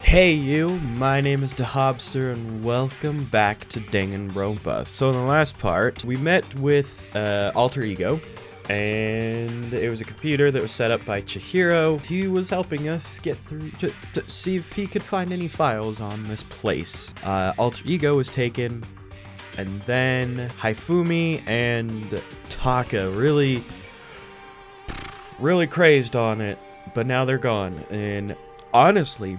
Hey you, my name is DeHobster and welcome back to Danganronpa. So in the last part, we met with Alter Ego, and it was a computer that was set up by Chihiro. He was helping us get through to see if he could find any files on this place. Alter Ego was taken, and then Haifumi and Taka really crazed on it, but now they're gone, and honestly,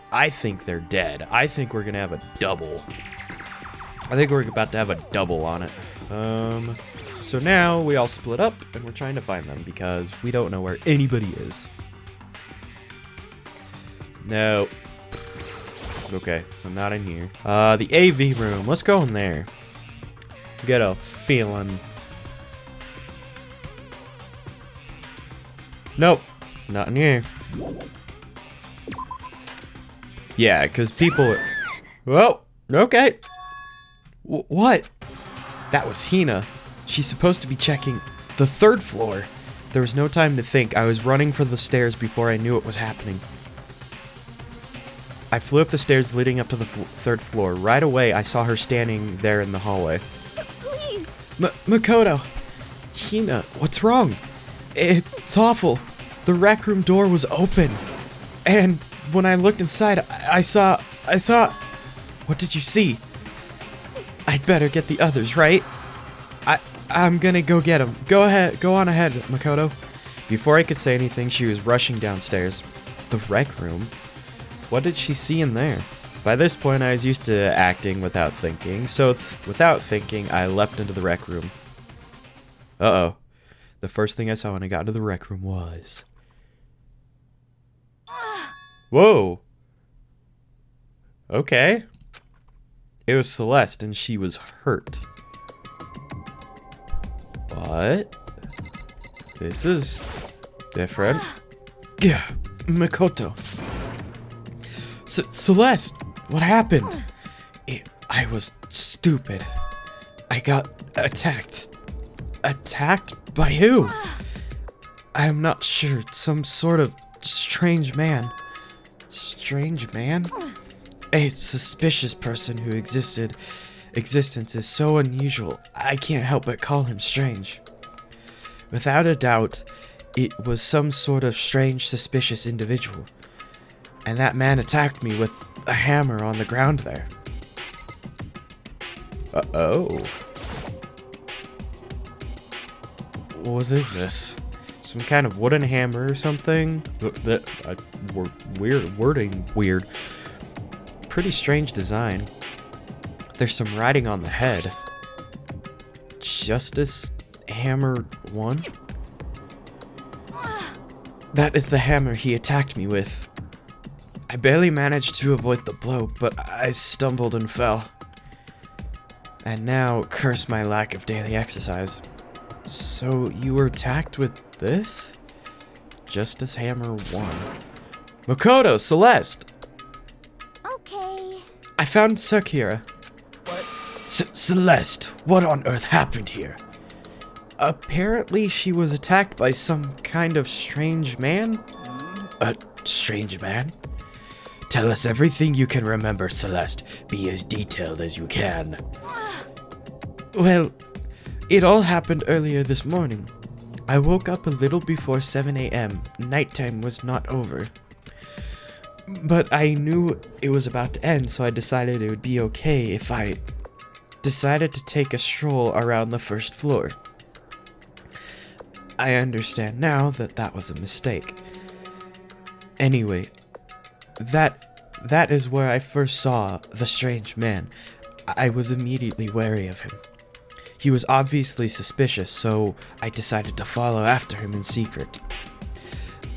I think they're dead. I think we're gonna have a double. I think we're about to have a double on it. So now we all split up and we're trying to find them because we don't know where anybody is. No. Okay, I'm not in here. The AV room. Let's go in there. Get a feeling. Nope, not in here. Yeah, because people... Well, okay. What? That was Hina. She's supposed to be checking the third floor. There was no time to think. I was running for the stairs before I knew what was happening. I flew up the stairs leading up to the third floor. Right away, I saw her standing there in the hallway. Please! Makoto! Hina, what's wrong? It's awful. The rec room door was open. And... when I looked inside, I saw... What did you see? I'd better get the others, right? I'm gonna go get them. Go on ahead, Makoto. Before I could say anything, she was rushing downstairs. The rec room? What did she see in there? By this point, I was used to acting without thinking, so without thinking, I leapt into the rec room. Uh-oh. The first thing I saw when I got into the rec room was... Whoa. Okay. It was Celeste and she was hurt. What? This is different. Yeah, Makoto. Celeste, what happened? I was stupid. I got attacked. Attacked by who? I'm not sure. Some sort of strange man. Strange man? A suspicious person who existence is so unusual, I can't help but call him strange. Without a doubt, it was some sort of strange, suspicious individual. And that man attacked me with a hammer on the ground there. Uh-oh. What is this? Some kind of wooden hammer or something? Weird. Pretty strange design. There's some writing on the head. Justice Hammer 1? That is the hammer he attacked me with. I barely managed to avoid the blow, but I stumbled and fell. And now curse my lack of daily exercise. So you were attacked with this? Justice Hammer 1. Makoto, Celeste! Okay. I found Sakura. What? Celeste, what on earth happened here? Apparently she was attacked by some kind of strange man? A strange man? Tell us everything you can remember, Celeste. Be as detailed as you can. Well, it all happened earlier this morning. I woke up a little before 7 a.m. Nighttime was not over. But I knew it was about to end, so I decided it would be okay if I decided to take a stroll around the first floor. I understand now that that was a mistake. Anyway, that is where I first saw the strange man. I was immediately wary of him. He was obviously suspicious, so I decided to follow after him in secret.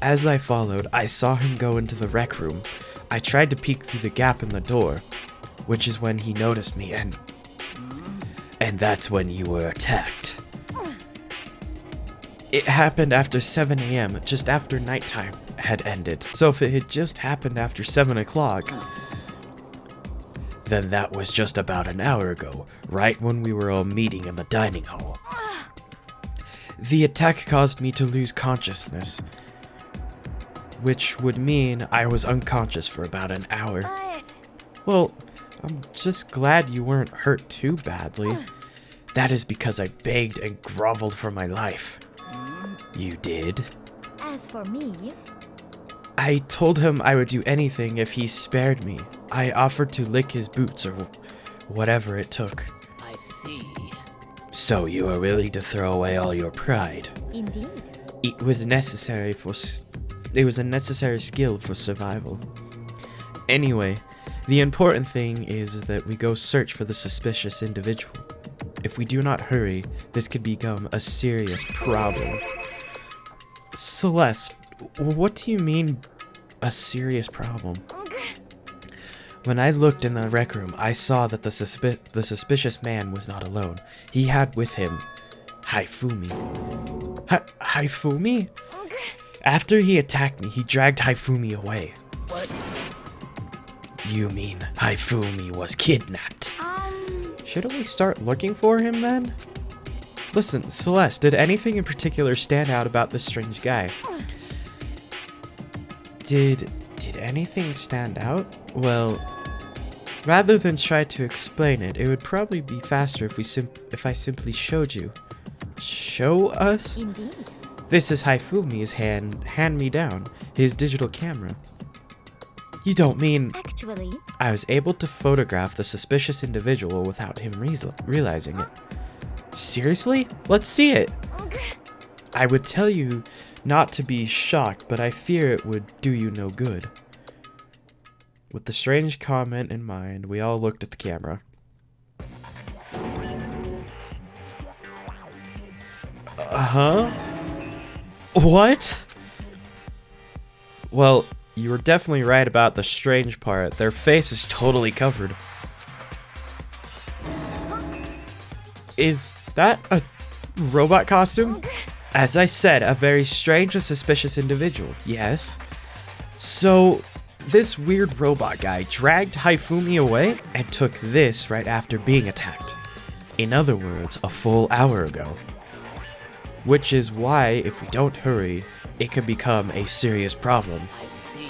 As I followed, I saw him go into the rec room. I tried to peek through the gap in the door, which is when he noticed me, and that's when you were attacked. It happened after 7 a.m., just after nighttime had ended. So if it had just happened after 7 o'clock, then that was just about an hour ago, right when we were all meeting in the dining hall. The attack caused me to lose consciousness. which would mean I was unconscious for about an hour. But Well, I'm just glad you weren't hurt too badly. That is because I begged and groveled for my life. You did? as for me, I told him I would do anything if he spared me. I offered to lick his boots or whatever it took. I see. So you are willing to throw away all your pride. indeed. It was necessary it was a necessary skill for survival. Anyway, the important thing is that we go search for the suspicious individual. If we do not hurry, this could become a serious problem. Celeste, what do you mean, a serious problem? When I looked in the rec room, I saw that the suspicious man was not alone. He had with him Haifumi. Haifumi? After he attacked me, he dragged Haifumi away. What? You mean Haifumi was kidnapped? Shouldn't we start looking for him then? Listen, Celeste, did anything in particular stand out about this strange guy? Did anything stand out? Well, rather than try to explain it, it would probably be faster if I simply showed you. Show us? Indeed. This is Haifumi's hand-me-down, his digital camera. You don't mean... Actually, I was able to photograph the suspicious individual without him realizing it. Seriously? Let's see it! I would tell you not to be shocked, but I fear it would do you no good. With the strange comment in mind, we all looked at the camera. Uh-huh? What? Well, you were definitely right about the strange part. Their face is totally covered. Is that a robot costume? As I said, a very strange and suspicious individual, yes. So, this weird robot guy dragged Haifumi away and took this right after being attacked. In other words, a full hour ago. Which is why, if we don't hurry, it could become a serious problem. I see.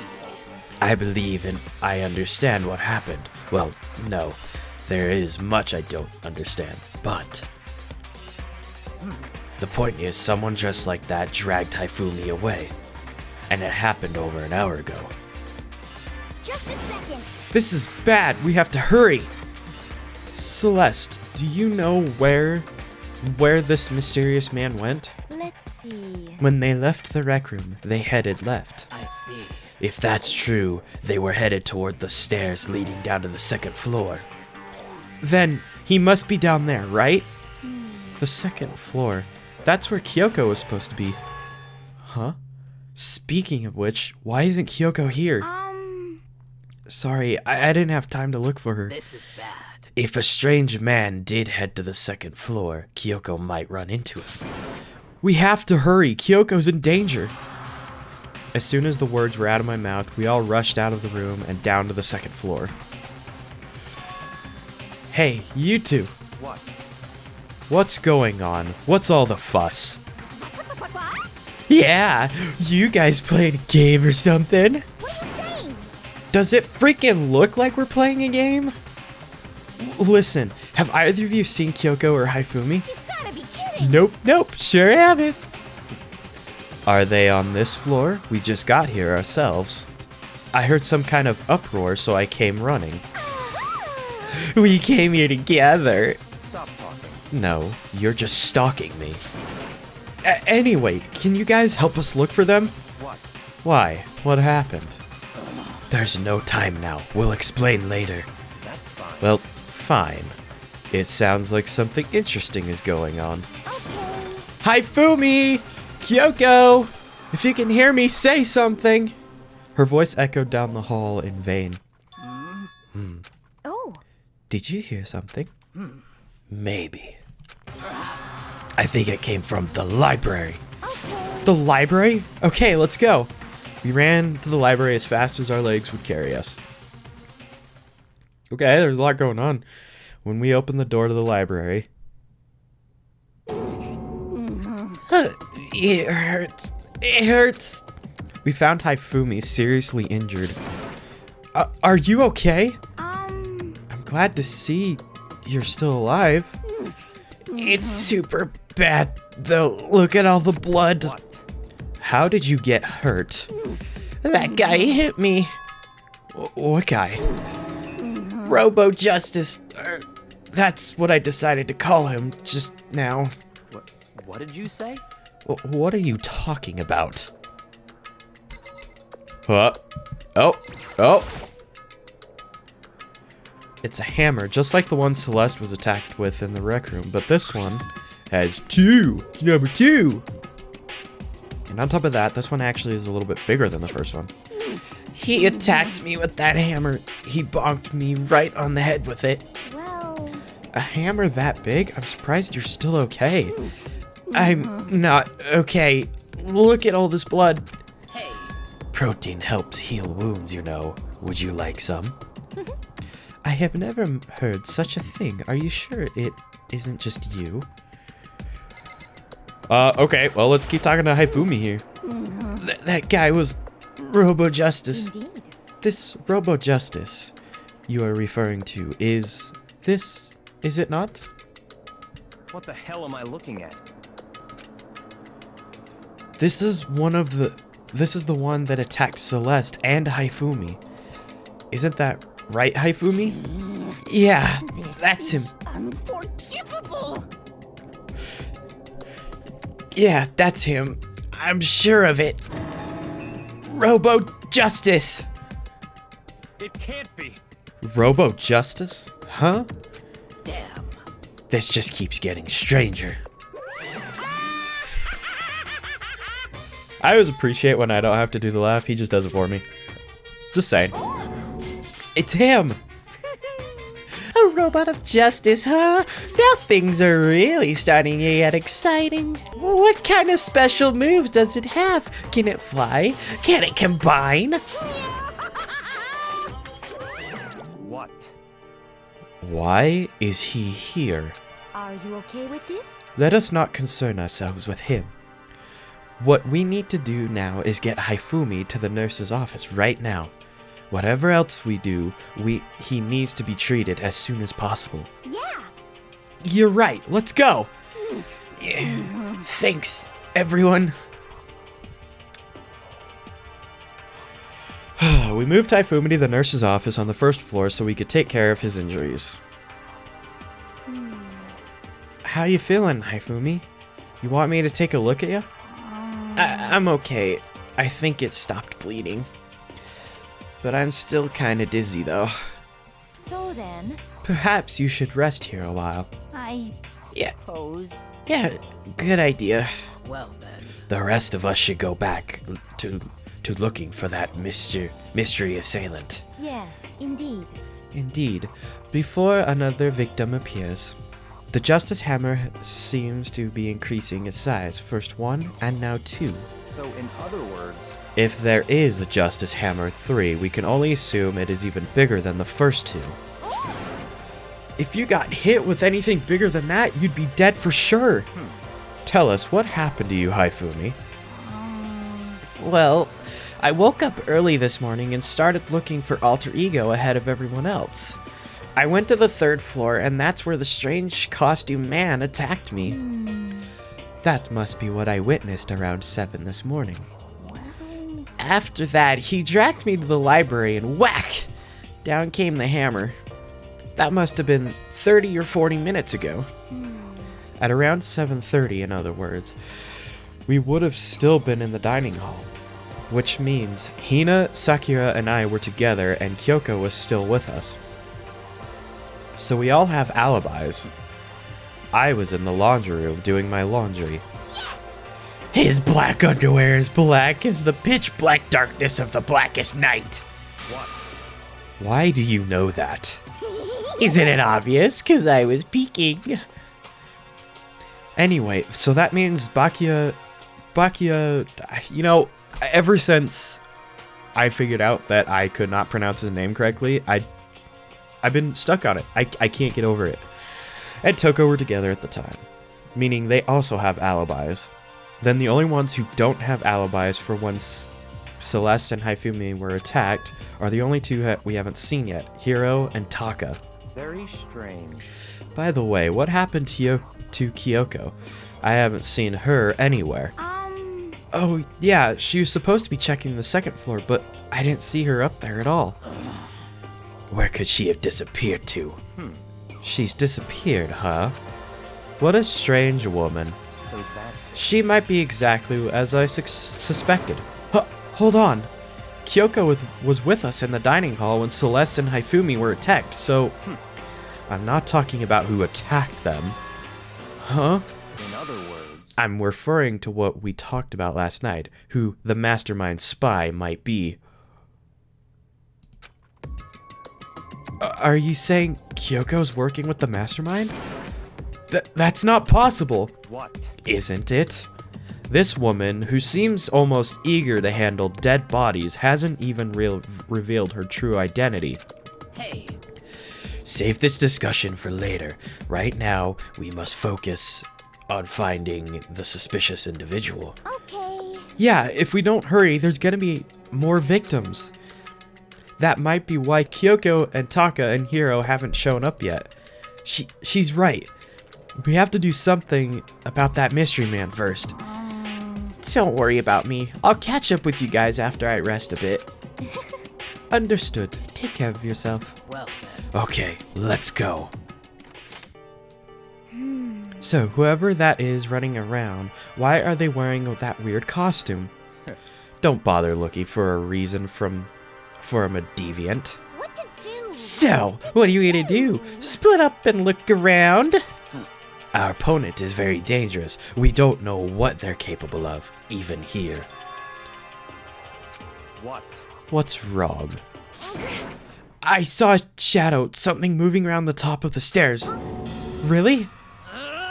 I believe and I understand what happened. Well, no. There is much I don't understand, but... The point is, someone dressed like that dragged Haifumi away. And it happened over an hour ago. just a second. This is bad. We have to hurry. Celeste, do you know where this mysterious man went? Let's see. When they left the rec room, they headed left. I see. If that's true, they were headed toward the stairs leading down to the second floor. Then, he must be down there, right? The second floor. That's where Kyoko was supposed to be. Huh? Speaking of which, why isn't Kyoko here? Sorry, I didn't have time to look for her. This is bad. If a strange man did head to the second floor, Kyoko might run into him. We have to hurry. Kyoko's in danger. As soon as the words were out of my mouth, we all rushed out of the room and down to the second floor. Hey, you two. What? What's going on? What's all the fuss? What? Yeah, you guys playing a game or something? What are you saying? Does it freaking look like we're playing a game? Listen, have either of you seen Kyoko or Haifumi? You gotta be kidding. Nope, sure haven't. Are they on this floor? We just got here ourselves. I heard some kind of uproar, so I came running. We came here together. Stop talking. No, you're just stalking me. Anyway, can you guys help us look for them? What? Why? What happened? There's no time now. We'll explain later. That's fine. Well, fine. It sounds like something interesting is going on. Okay. Haifumi! Kyoko! If you can hear me, say something! Her voice echoed down the hall in vain. Oh. Did you hear something? Maybe. I think it came from the library. Okay. The library? Okay, let's go. We ran to the library as fast as our legs would carry us. Okay, there's a lot going on. When we opened the door to the library... It hurts. It hurts. We found Haifumi seriously injured. Are you okay? I'm glad to see you're still alive. It's super bad, though. Look at all the blood. What? How did you get hurt? That guy hit me. What guy? Robo Justice. That's what I decided to call him just now. What did you say? What are you talking about? Oh. It's a hammer, just like the one Celeste was attacked with in the rec room, but this one has two. It's number 2. And on top of that, this one actually is a little bit bigger than the first one. He attacked me with that hammer. He bonked me right on the head with it. Well, A hammer that big? I'm surprised you're still okay. I'm not okay. Look at all this blood. Hey. Protein helps heal wounds, you know. Would you like some? I have never heard such a thing. Are you sure it isn't just you? Okay. Well, let's keep talking to Haifumi here. That guy was Robo Justice. indeed. This Robo Justice you are referring to is it not? What the hell am I looking at? This is the one that attacked Celeste and Haifumi. Isn't that right, Haifumi? Yeah, that's him. Unforgivable. Yeah, that's him. I'm sure of it. Robo Justice. It can't be. Robo Justice? Huh? Damn. This just keeps getting stranger. I always appreciate when I don't have to do the laugh. He just does it for me. Just saying. It's him. A robot of justice, huh? Now things are really starting to get exciting. What kind of special moves does it have? Can it fly? Can it combine? What? Why is he here? Are you okay with this? Let us not concern ourselves with him. What we need to do now is get Haifumi to the nurse's office right now. Whatever else we do, he needs to be treated as soon as possible. Yeah. You're right. Let's go. Yeah. Thanks, everyone. We moved Haifumi to the nurse's office on the first floor so we could take care of his injuries. How you feeling, Haifumi? You want me to take a look at you? I'm okay. I think it stopped bleeding. But I'm still kinda dizzy though. So then, Perhaps you should rest here a while. I Yeah. suppose. Yeah, good idea. Well then. The rest of us should go back to looking for that mystery assailant. Yes, indeed. Indeed, before another victim appears. The Justice Hammer seems to be increasing its size, first 1 and now 2. So in other words, If there is a Justice Hammer 3, we can only assume it is even bigger than the first 2. If you got hit with anything bigger than that, you'd be dead for sure. Tell us, what happened to you, Haifumi? Well, I woke up early this morning and started looking for Alter Ego ahead of everyone else. I went to the 3rd floor, and that's where the strange costume man attacked me. That must be what I witnessed around 7 this morning. After that, he dragged me to the library and whack! Down came the hammer. That must have been 30 or 40 minutes ago. At around 7:30, in other words, we would have still been in the dining hall. Which means Hina, Sakura, and I were together and Kyoko was still with us. So we all have alibis. I was in the laundry room doing my laundry. His black underwear is black as the pitch black darkness of the blackest night. what? Why do you know that? Isn't it obvious? 'Cause I was peeking. Anyway, so that means Bakia, you know, ever since I figured out that I could not pronounce his name correctly, I've been stuck on it. I can't get over it. And Toko were together at the time, meaning they also have alibis. Then the only ones who don't have alibis for once Celeste and Haifumi were attacked are the only two we haven't seen yet, Hiro and Taka. Very strange. By the way, what happened to Kyoko? I haven't seen her anywhere. Oh, yeah, she was supposed to be checking the second floor, but I didn't see her up there at all. Where could she have disappeared to? She's disappeared, huh? What a strange woman. So that's... She might be exactly as I suspected. Hold on. Kyoko was with us in the dining hall when Celeste and Haifumi were attacked, so... I'm not talking about who attacked them. Huh? In other words... I'm referring to what we talked about last night, who the mastermind spy might be. Are you saying Kyoko's working with the mastermind? That's not possible. What? Isn't it? This woman, who seems almost eager to handle dead bodies, hasn't even revealed her true identity. Hey. Save this discussion for later. Right now, we must focus on finding the suspicious individual. Okay. Yeah, if we don't hurry, there's gonna be more victims. That might be why Kyoko and Taka and Hiro haven't shown up yet. She's right. We have to do something about that mystery man first. Don't worry about me. I'll catch up with you guys after I rest a bit. Understood. Take care of yourself. Well then. Okay, let's go. So, whoever that is running around, why are they wearing that weird costume? Don't bother looking for a reason for a deviant. What to do? So, what are you gonna do? Split up and look around? Our opponent is very dangerous. We don't know what they're capable of, even here. What? What's wrong? I saw a shadow, something moving around the top of the stairs. Really?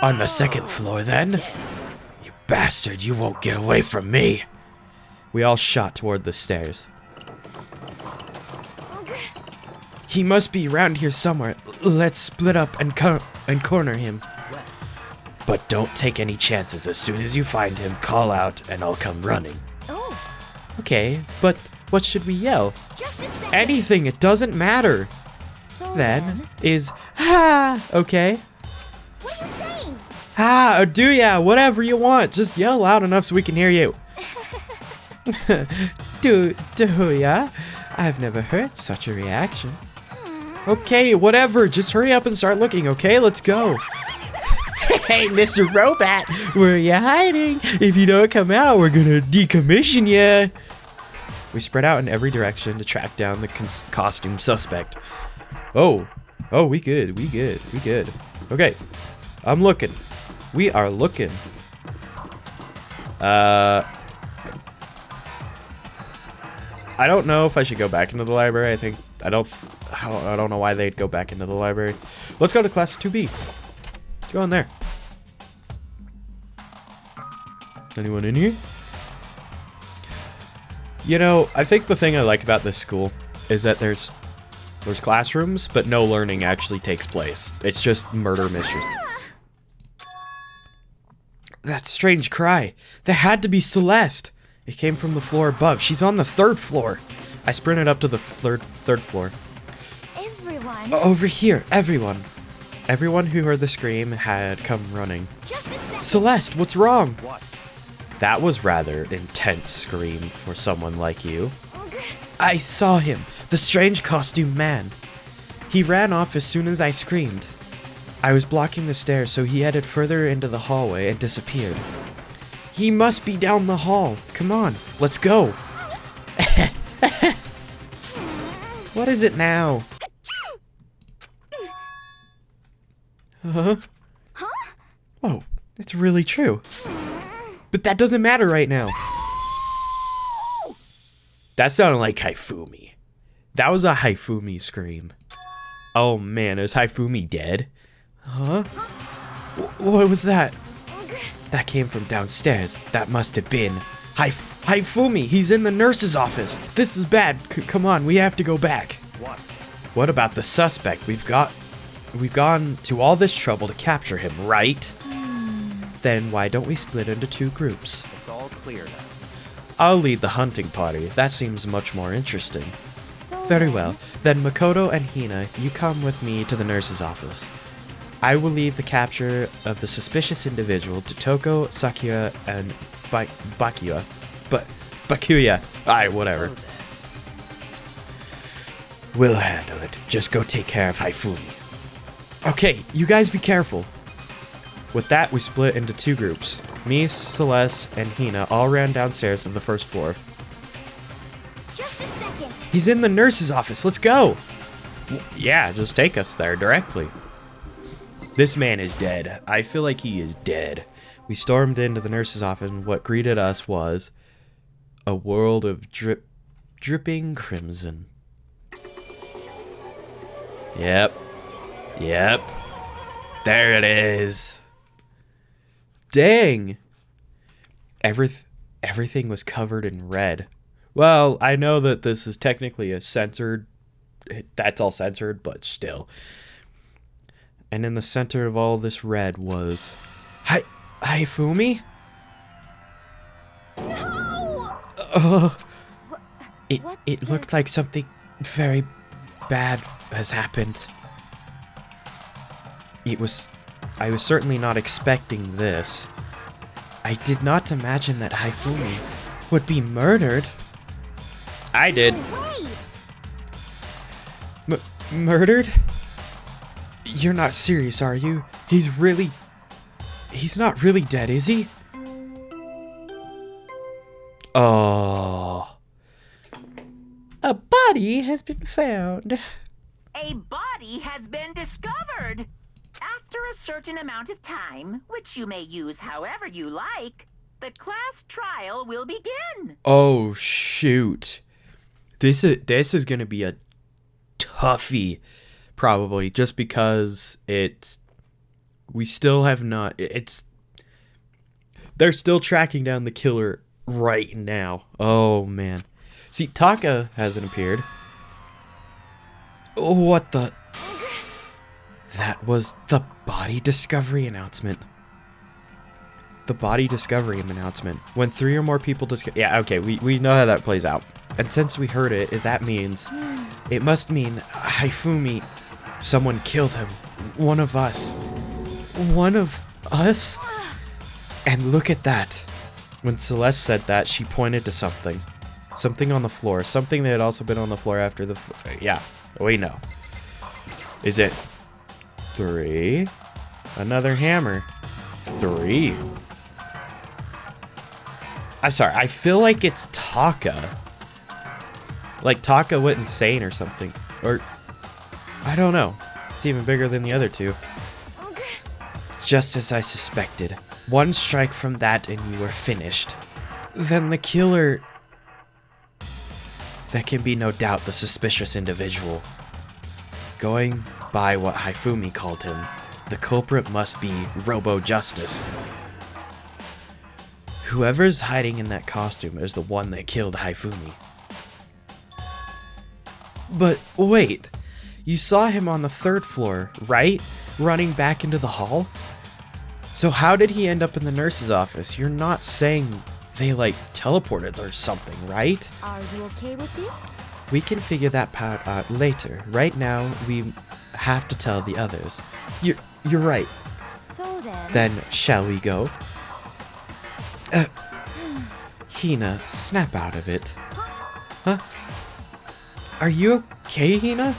On the second floor, then? You bastard, you won't get away from me. We all shot toward the stairs. He must be around here somewhere. Let's split up and corner him. But don't take any chances. As soon as you find him, call out and I'll come running. Oh, Okay, but what should we yell? just a second. Anything, it doesn't matter. So Then is ha, okay? what are you saying? Ha, or do ya, whatever you want. Just yell loud enough so we can hear you. do ya? I've never heard such a reaction. Okay, whatever. Just hurry up and start looking, okay? Let's go. Hey, Mr. Robot, where are you hiding? If you don't come out, we're gonna decommission ya. We spread out in every direction to track down the costume suspect. Oh, we good. Okay, I'm looking. We are looking. I don't know if I should go back into the library. I don't know why they'd go back into the library. Let's go to class 2B. Let's go in there. Anyone in here? You know, I think the thing I like about this school is that there's classrooms, but no learning actually takes place. It's just murder mysteries. That strange cry. That had to be Celeste. It came from the floor above. She's on the 3rd floor. I sprinted up to the third floor. Everyone. Over here, everyone. Everyone who heard the scream had come running. Just a second. Celeste, what's wrong? What? That was rather intense scream for someone like you. I saw him, the strange costume man. He ran off as soon as I screamed. I was blocking the stairs, so he headed further into the hallway and disappeared. He must be down the hall. Come on, let's go. What is it now? Huh? Oh, it's really true. But that doesn't matter right now. That sounded like Haifumi. That was a Haifumi scream. Oh man, is Haifumi dead? Huh? What was that? That came from downstairs. That must have been Haifumi. He's in the nurse's office. This is bad. Come on, we have to go back. What? What about the suspect? We've gone to all this trouble to capture him, right? Then why don't we split into 2 groups? It's all clear now. I'll lead the hunting party. That seems much more interesting. So Very then- well. Then Makoto and Hina, you come with me to the nurse's office. I will leave the capture of the suspicious individual to Toko, Sakura, and Bakuya. Bakuya. Aye, whatever. So then, We'll handle it. Just go take care of Haifumi. Okay, you guys be careful. With that, we split into two groups. Me, Celeste, and Hina all ran downstairs to the first floor. Just a second. He's in the nurse's office. Let's go. Yeah, just take us there directly. This man is dead. I feel like he is dead. We stormed into the nurse's office, and what greeted us was a world of dripping crimson. Yep. There it is. Dang. Everything was covered in red. Well, I know that this is technically a censored. That's all censored, but still. And in the center of all this red was Haifumi? No! It What it the- looked like something very bad has happened. I was certainly not expecting this. I did not imagine that Haifumi would be murdered. I did. Wait. Murdered? You're not serious, are you? He's not really dead, is he? Oh. A body has been found. A body has been discovered. After a certain amount of time, which you may use however you like, the class trial will begin. Oh shoot. This is going to be a toughie probably just because we still have not they're still tracking down the killer right now. Oh man. See, Taka hasn't appeared. Oh, what the? That was the body discovery announcement. The body discovery announcement. When 3 or more people yeah, okay, we know how that plays out. And since we heard it, it must mean Haifumi, someone killed him. One of us. One of us? And look at that. When Celeste said that, she pointed to something. Something on the floor. Something that had also been on the floor after the... yeah, we know. Is it 3? Another hammer. 3. I'm sorry, I feel like it's Taka. Like Taka went insane or something. Or... I don't know. It's even bigger than the other two. Just as I suspected. One strike from that and you were finished. Then the killer... That can be no doubt the suspicious individual. Going by what Haifumi called him, the culprit must be Robo Justice. Whoever's hiding in that costume is the one that killed Haifumi. But wait, you saw him on the 3rd floor, right? Running back into the hall? So how did he end up in the nurse's office? You're not saying they like teleported or something, right? Are you okay with this? We can figure that part out later. Right now, we have to tell the others. You're right. So then... Then, shall we go? Hina, snap out of it. Huh? Are you okay, Hina?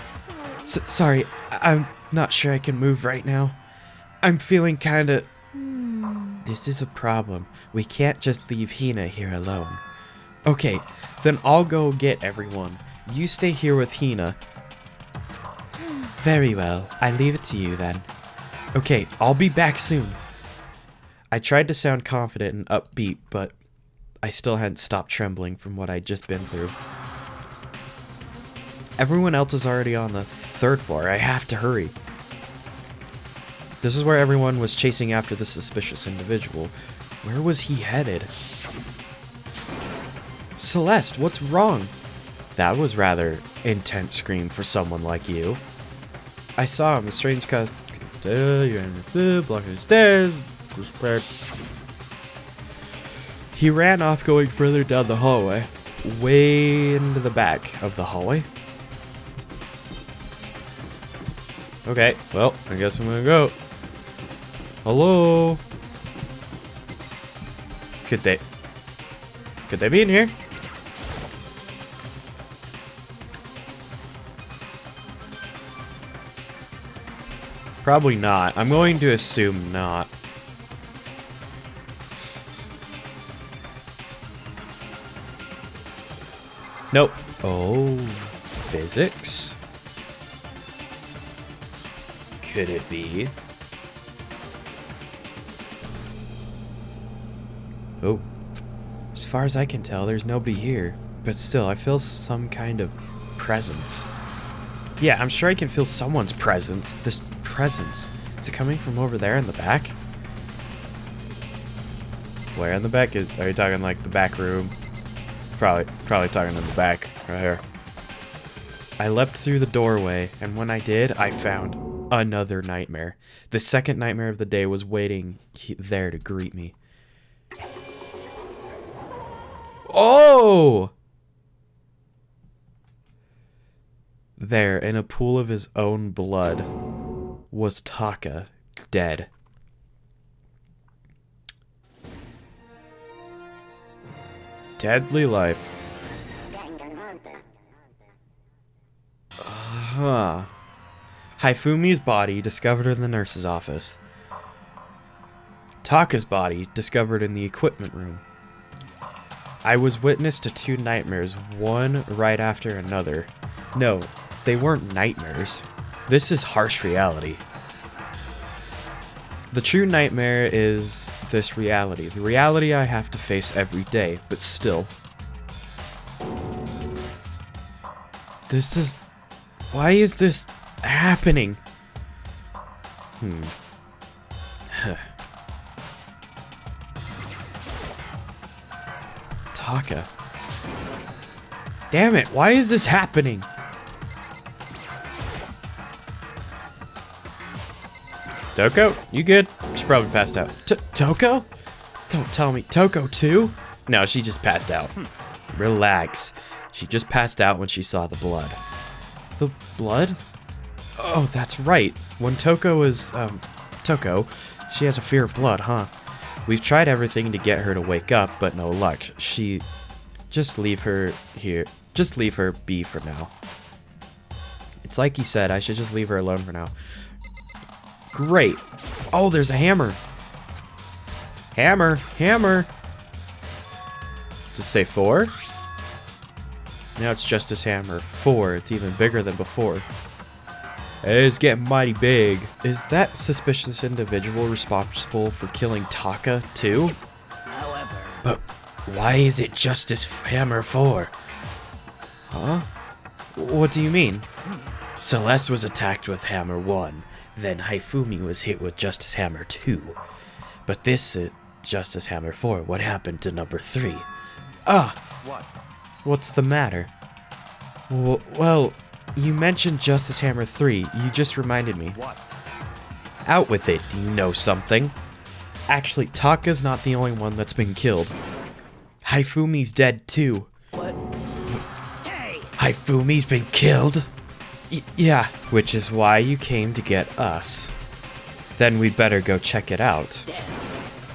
Sorry, I'm not sure I can move right now. I'm feeling kinda... This is a problem. We can't just leave Hina here alone. Okay, then I'll go get everyone. You stay here with Hina. Very well, I leave it to you then. Okay, I'll be back soon. I tried to sound confident and upbeat, but I still hadn't stopped trembling from what I'd just been through. Everyone else is already on the 3rd floor. I have to hurry. This is where everyone was chasing after the suspicious individual. Where was he headed? Celeste, what's wrong? That was rather intense scream for someone like you. I saw him, a strange cause. You're in the food, blocking the stairs. He ran off going further down the hallway. Way into the back of the hallway. Okay, well, I guess I'm gonna go. Hello? Could they be in here? Probably not. I'm going to assume not. Nope. Oh, physics? Could it be? Oh. As far as I can tell, there's nobody here. But still, I feel some kind of presence. Yeah, I'm sure I can feel someone's presence. This presence. Is it coming from over there in the back? Where in the back? Are you talking like the back room? Probably talking in the back, right here. I leapt through the doorway, and when I did, I found another nightmare. The second nightmare of the day was waiting there to greet me. Oh! There, in a pool of his own blood, was Taka, dead. Deadly life. Huh. Haifumi's body discovered in the nurse's office. Taka's body discovered in the equipment room. I was witness to two nightmares, one right after another. No, they weren't nightmares. This is harsh reality. The true nightmare is this reality. The reality I have to face every day, but still. This is... Why is this happening? Taka. Damn it, why is this happening? Toko, you good? She probably passed out. Toko? Don't tell me. Toko too? No, she just passed out. Relax. She just passed out when she saw the blood. The blood? Oh, that's right. When Toko is, Toko, she has a fear of blood, huh? We've tried everything to get her to wake up, but no luck. Just leave her here. Just leave her be for now. It's like he said, I should just leave her alone for now. Great. Oh, there's a hammer. Hammer. Hammer. Does it say 4? Now it's Justice Hammer 4. It's even bigger than before. It's getting mighty big. Is that suspicious individual responsible for killing Taka too? However, But why is it Justice Hammer 4? Huh? What do you mean? Celeste was attacked with Hammer 1. Then Haifumi was hit with Justice Hammer 2. But this Justice Hammer 4, what happened to number 3? Ah! what? What's the matter? Well, you mentioned Justice Hammer 3. You just reminded me. What? Out with it. Do you know something? Actually, Taka's not the only one that's been killed. Haifumi's dead too. What? Hey! Haifumi's been killed? Yeah, which is why you came to get us. Then we'd better go check it out.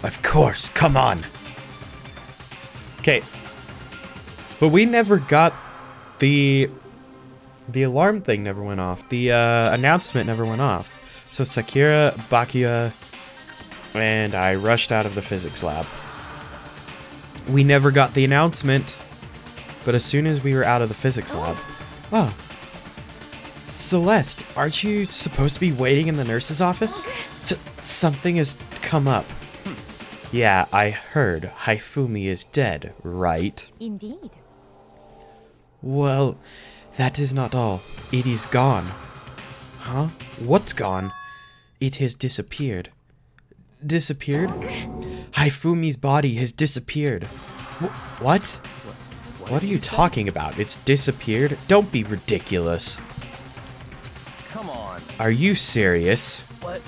Of course, come on. Okay. But we never got the alarm thing never went off. The announcement never went off. So Sakura, Bakuya, and I rushed out of the physics lab. We never got the announcement. But as soon as we were out of the physics lab... Oh. Celeste, aren't you supposed to be waiting in the nurse's office? Something has come up. Yeah, I heard. Haifumi is dead, right? Indeed. Well, that is not all. It is gone. Huh? What's gone? It has disappeared. Disappeared? Haifumi's body has disappeared. What? What are you talking about? It's disappeared? Don't be ridiculous. Come on. Are you serious? What?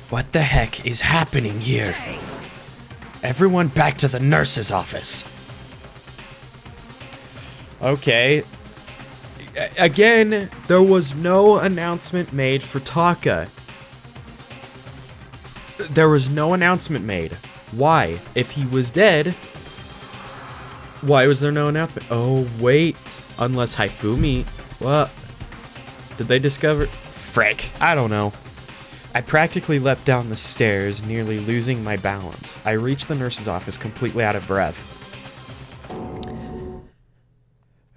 What the heck is happening here? Hey! Everyone back to the nurse's office. Okay. Again, there was no announcement made for Taka. There was no announcement made. Why? If he was dead, why was there no announcement? Oh, wait. Unless Hifumi. What? Did they discover? Frick. I don't know. I practically leapt down the stairs, nearly losing my balance. I reached the nurse's office completely out of breath.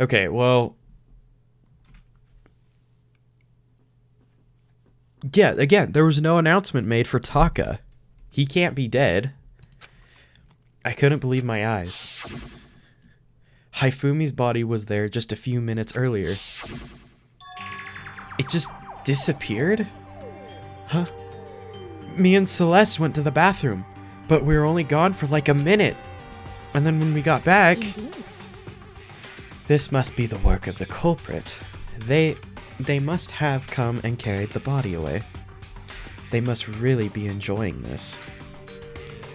Okay, well... yeah, again, there was no announcement made for Taka. He can't be dead. I couldn't believe my eyes. Hifumi's body was there just a few minutes earlier. It just disappeared? Huh? Me and Celeste went to the bathroom, but we were only gone for like a minute. And then when we got back... Indeed. This must be the work of the culprit. They must have come and carried the body away. They must really be enjoying this.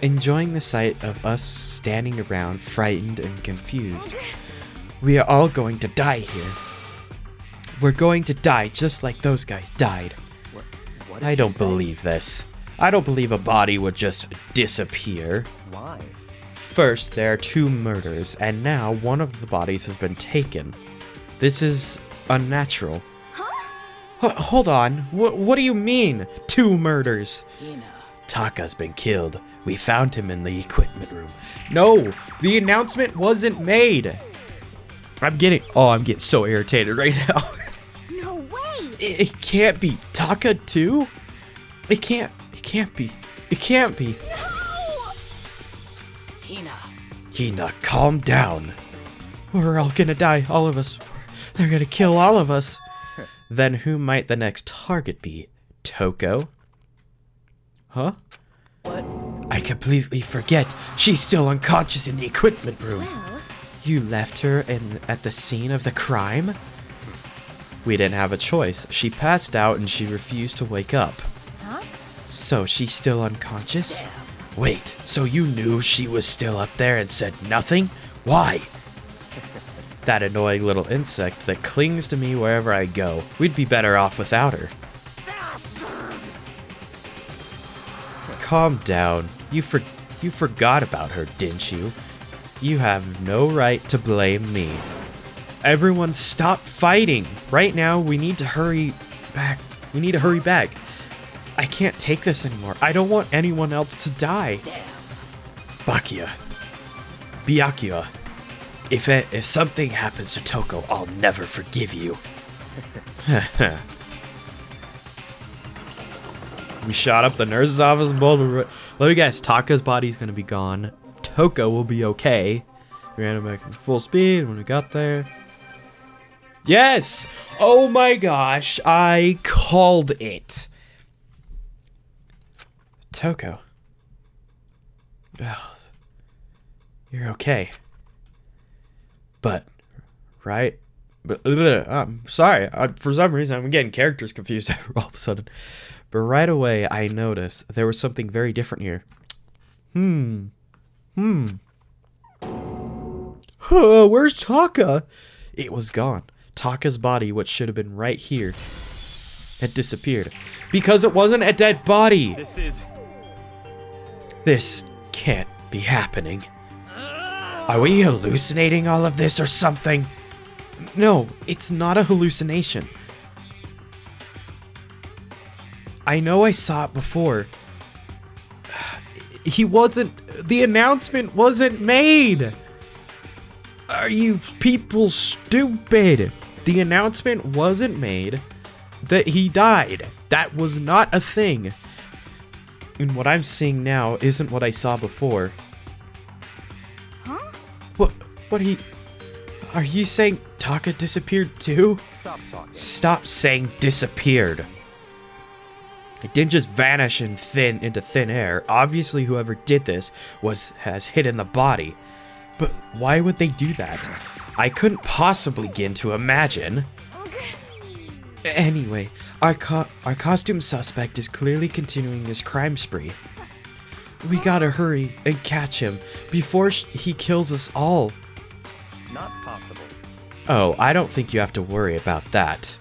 Enjoying the sight of us standing around frightened and confused. We are all going to die here. We're going to die just like those guys died. What I don't believe this. I don't believe a body would just disappear. Why? First, there are 2 murders, and now one of the bodies has been taken. This is unnatural. Hold on. What do you mean, 2 murders? Taka's been killed. We found him in the equipment room. No, the announcement wasn't made. I'm getting so irritated right now. No way! It can't be Taka too? It can't be. It can't be. No! Hina, calm down. We're all gonna die, all of us. They're gonna kill all of us. Then who might the next target be? Toko? Huh? What? I completely forget. She's still unconscious in the equipment room. Well, You left her at the scene of the crime? We didn't have a choice. She passed out and she refused to wake up. huh? So she's still unconscious? Wait, so you knew she was still up there and said nothing? Why? That annoying little insect that clings to me wherever I go. We'd be better off without her. Calm down. You forgot about her, didn't you? You have no right to blame me. Everyone stop fighting. Right now, we need to hurry back. We need to hurry back. I can't take this anymore. I don't want anyone else to die. Byakuya. If something happens to Toko, I'll never forgive you. We shot up the nurse's office. Let me guess, Taka's body's gonna be gone. Toko will be okay. We ran him back in full speed when we got there. Yes! Oh my gosh, I called it. Toko. Oh, you're okay. But, right? But, I'm sorry. For some reason, I'm getting characters confused all of a sudden. But right away, I noticed there was something very different here. Where's Taka? It was gone. Taka's body, which should have been right here, had disappeared. Because it wasn't a dead body! This can't be happening. Are we hallucinating all of this or something? No, it's not a hallucination. I know I saw it before. The announcement wasn't made! Are you people stupid? The announcement wasn't made that he died. That was not a thing. And what I'm seeing now isn't what I saw before. Huh? Are you saying Taka disappeared too? Stop talking. Stop saying disappeared. It didn't just vanish into thin air. Obviously whoever did this has hidden the body. But why would they do that? I couldn't possibly begin to imagine. Anyway, our costume suspect is clearly continuing this crime spree. We gotta hurry and catch him before he kills us all. Not possible. Oh, I don't think you have to worry about that.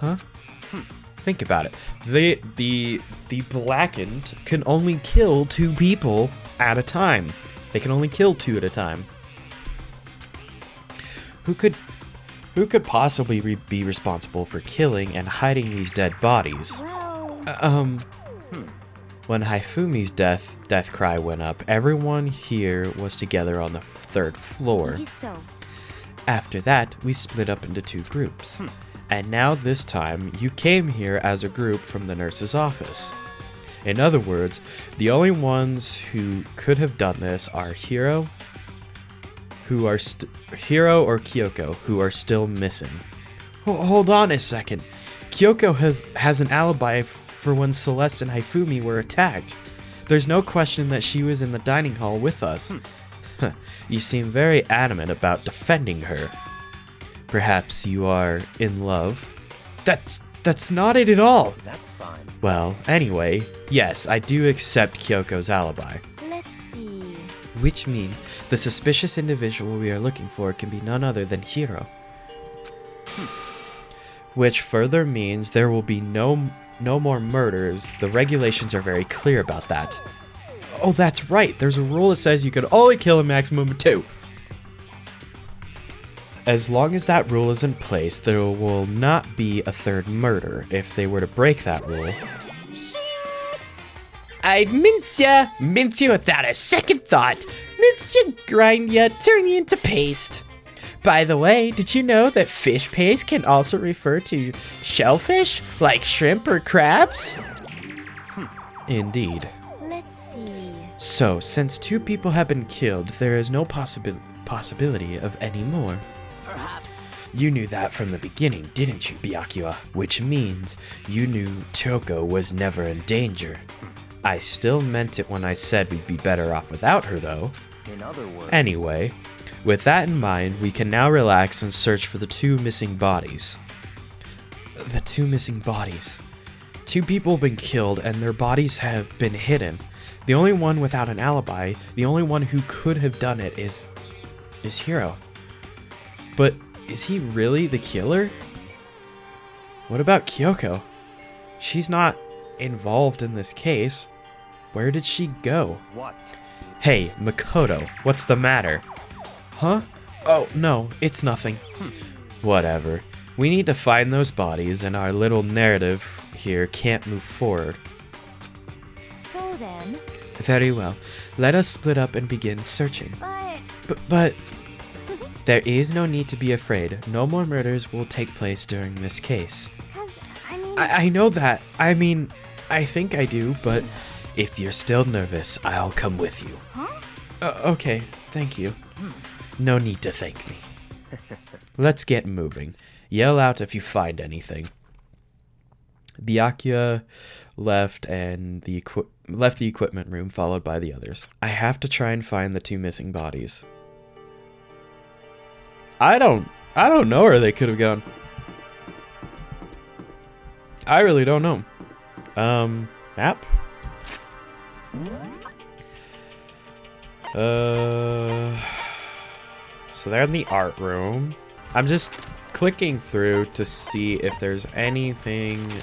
Huh? Think about it. The blackened can only kill 2 people at a time. They can only kill 2 at a time. Who could possibly be responsible for killing and hiding these dead bodies? Well, When Haifumi's death cry went up, everyone here was together on the 3rd floor. it is so. After that, we split up into 2 groups. And now this time, you came here as a group from the nurse's office. In other words, the only ones who could have done this are Hiro or Kyoko, who are still missing. Hold on a second. Kyoko has an alibi for when Celeste and Haifumi were attacked. There's no question that she was in the dining hall with us. You seem very adamant about defending her. Perhaps you are in love? That's not it at all. That's fine. Well, anyway, yes, I do accept Kyoko's alibi. Let's see. Which means the suspicious individual we are looking for can be none other than Hiro. Which further means there will be no more murders. The regulations are very clear about that. Oh, that's right. There's a rule that says you can only kill a maximum of 2. As long as that rule is in place, there will not be a 3rd murder. If they were to break that rule, I'd mince you without a second thought. Mince you, grind you, turn you into paste. By the way, did you know that fish paste can also refer to shellfish, like shrimp or crabs? Indeed. Let's see. So, since 2 people have been killed, there is no possibility of any more. Perhaps. You knew that from the beginning, didn't you, Byakuya? Which means you knew Kyoko was never in danger. I still meant it when I said we'd be better off without her, though. In other words. Anyway, with that in mind, we can now relax and search for the 2 missing bodies. The 2 missing bodies. 2 people have been killed and their bodies have been hidden. The only one without an alibi, the only one who could have done it is Hiro. But is he really the killer? What about Kyoko? She's not involved in this case. Where did she go? What? Hey, Makoto, what's the matter? Huh? Oh, no, it's nothing. Whatever. We need to find those bodies, and our little narrative here can't move forward. So then, Very well. Let us split up and begin searching. but But there is no need to be afraid. No more murders will take place during this case. 'cause I mean, I know that. I mean, I think I do, but if you're still nervous, I'll come with you. huh? Okay, thank you. No need to thank me. Let's get moving. Yell out if you find anything. Byakuya left the equipment room, followed by the others. I have to try and find the 2 missing bodies. I don't know where they could have gone. I really don't know. Map? So they're in the art room. I'm just clicking through to see if there's anything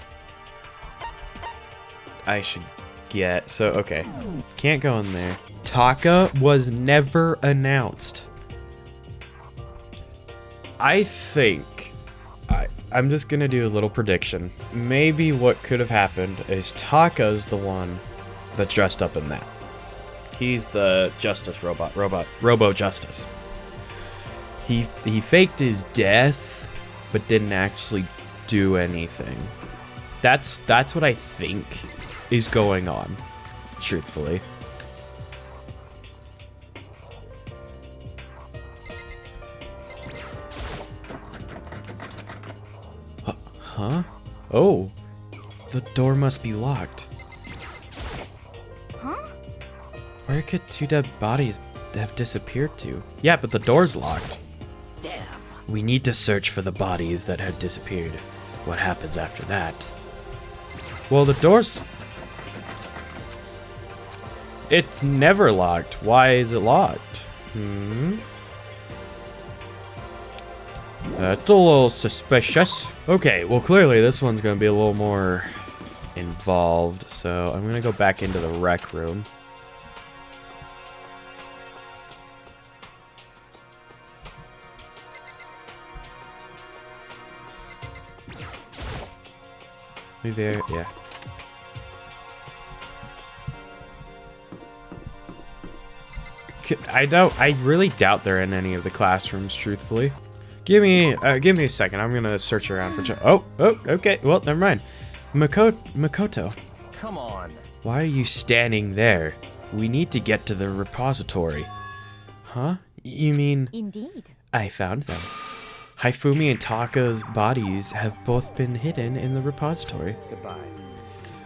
I should get. So, okay. Can't go in there. Taka was never announced. I think I'm just gonna do a little prediction. Maybe what could have happened is Taka's the one that dressed up in that. He's the justice Robo Justice. He faked his death, but didn't actually do anything. That's what I think is going on, truthfully. Huh? Oh, the door must be locked. Huh? Where could 2 dead bodies have disappeared to? Yeah, but the door's locked. Damn. We need to search for the bodies that had disappeared. What happens after that? Well, the door's... It's never locked. Why is it locked? That's a little suspicious. Okay, well clearly this one's gonna be a little more involved, so I'm gonna go back into the rec room. Maybe there, yeah. I really doubt they're in any of the classrooms, truthfully. Give me a second. I'm gonna search around for. Oh, okay. Well, never mind. Makoto. Come on. Why are you standing there? We need to get to the repository. Huh? You mean? Indeed. I found them. Hifumi and Taka's bodies have both been hidden in the repository. Goodbye.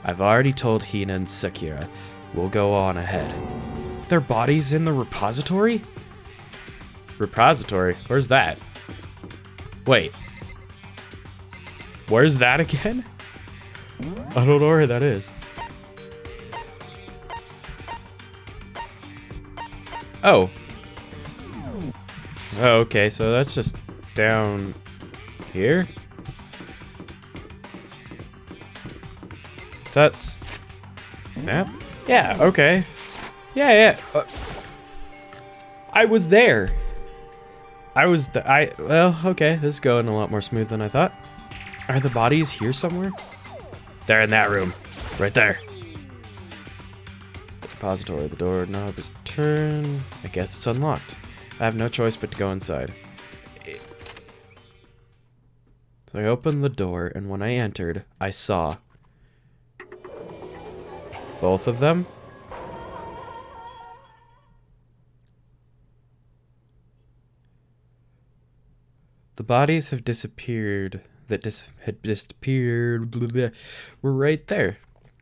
I've already told Hina and Sakura. We'll go on ahead. Their bodies in the repository? Repository? Where's that? Wait. Where's that again? I don't know where that is. Oh. Oh, okay, so that's just down here? That's... map? Yeah, okay. Yeah. I was there. Well, okay, this is going a lot more smooth than I thought. Are the bodies here somewhere? They're in that room. Right there. Repository. The door knob is turned. I guess it's unlocked. I have no choice but to go inside. So I opened the door, and when I entered, I saw both of them. The bodies have disappeared. Had disappeared. Blah, blah, were right there.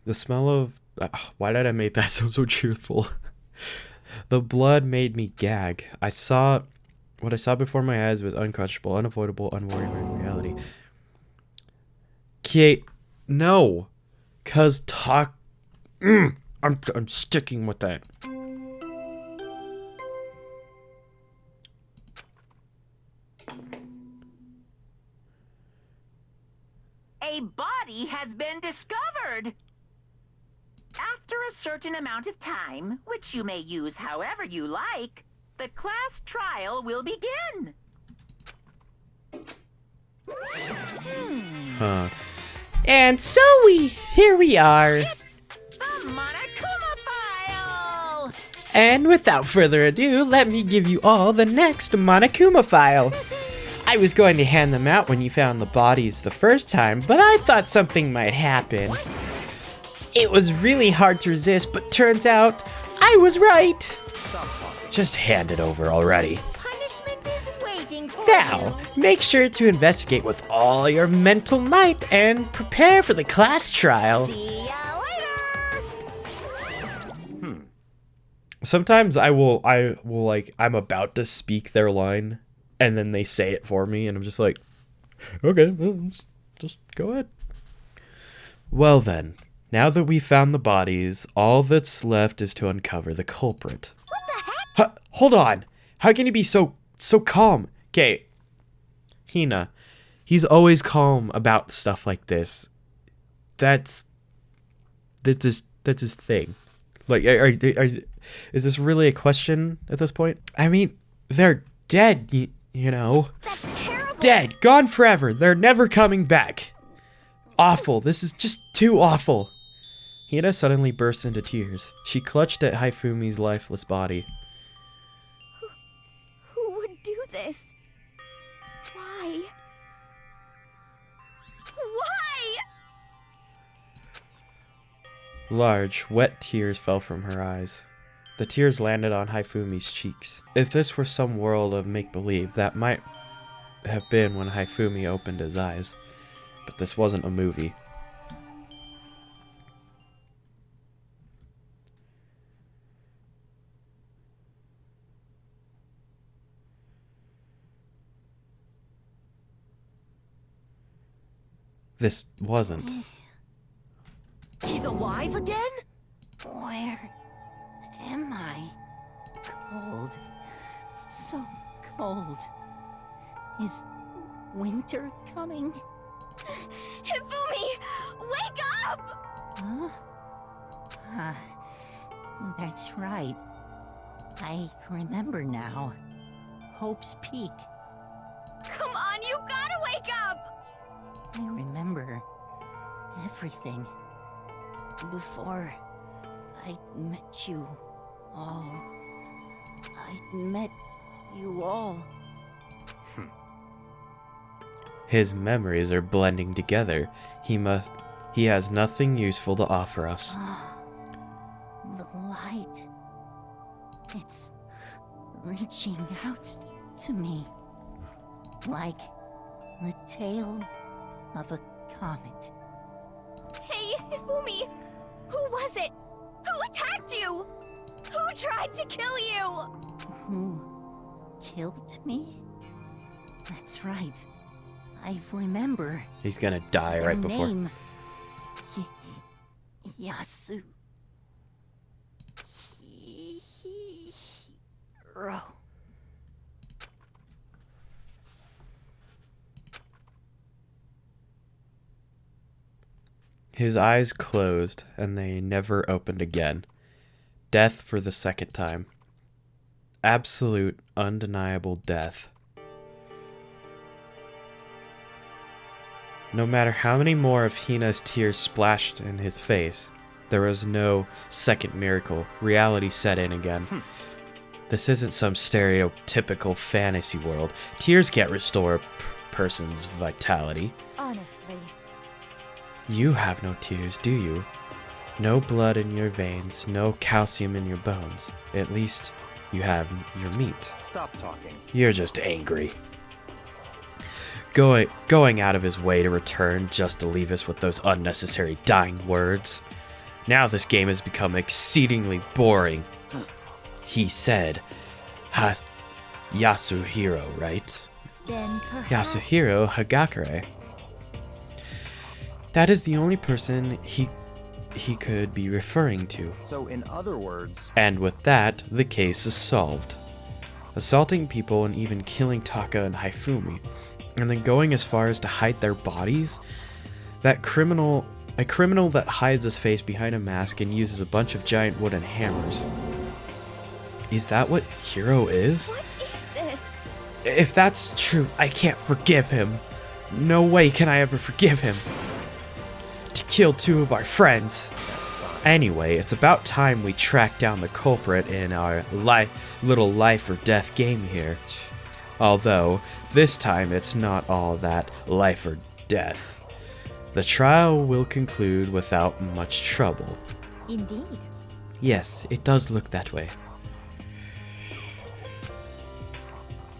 The smell of... why did I make that sound so cheerful? The blood made me gag. What I saw before my eyes was unconscionable, unavoidable, unwavering reality. Kate, no. Cause I'm sticking with that. A body has been discovered. After a certain amount of time, which you may use however you like, the class trial will begin. Huh. And so here we are. It's the Monokuma file! And without further ado, let me give you all the next Monokuma file. I was going to hand them out when you found the bodies the first time, but I thought something might happen. It was really hard to resist, but turns out I was right. Just hand it over already. Punishment is waiting for Now, make sure to investigate with all your mental might and prepare for the class trial. See ya later! Sometimes I will like, I'm about to speak their line, and then they say it for me, and I'm just like, okay, well, just go ahead. Well then, now that we've found the bodies, all that's left is to uncover the culprit. What the heck? Hold on! How can you be so calm? Okay, Hina, he's always calm about stuff like this. That's his thing. Like, is this really a question at this point? I mean, they're dead, you know. That's terrible. Dead, gone forever. They're never coming back. Awful. This is just too awful. Hina suddenly burst into tears. She clutched at Hifumi's lifeless body. Who would do this? Why? Why? Large, wet tears fell from her eyes. The tears landed on Hifumi's cheeks. If this were some world of make-believe, that might have been when Hifumi opened his eyes. But this wasn't a movie. This wasn't. He's alive again? Where am I? Cold. So cold. Is winter coming? Hifumi! Wake up! Huh? That's right. I remember now. Hope's Peak. Come on, you gotta wake up! I remember everything. Before I met you all. I met you all. His memories are blending together. He has nothing useful to offer us. The light. It's reaching out to me. Like the tail of a comet. Hey, Hifumi! Who was it? Who attacked you? Who tried to kill you? Who killed me? That's right. I remember. He's gonna die Their right before. name. Yasu. Hiro. His eyes closed, and they never opened again. Death for the second time. Absolute, undeniable death. No matter how many more of Hina's tears splashed in his face, there was no second miracle. Reality set in again. This isn't some stereotypical fantasy world. Tears can't restore a person's vitality. Honestly. You have no tears, do you? No blood in your veins, no calcium in your bones. At least you have your meat. Stop talking. You're just angry. Going out of his way to return just to leave us with those unnecessary dying words. Now this game has become exceedingly boring. He said, Yasuhiro, right? Then perhaps... Yasuhiro Hagakure. That is the only person he could be referring to. So in other words, And with that, the case is solved. Assaulting people and even killing Taka and Hifumi, and then going as far as to hide their bodies? A criminal that hides his face behind a mask and uses a bunch of giant wooden hammers. Is that what Hiro is? What is this? If that's true, I can't forgive him. No way can I ever forgive him. To kill two of our friends. Anyway, it's about time we track down the culprit in our little life or death game here. Although, this time it's not all that life or death. The trial will conclude without much trouble. Indeed. Yes, it does look that way.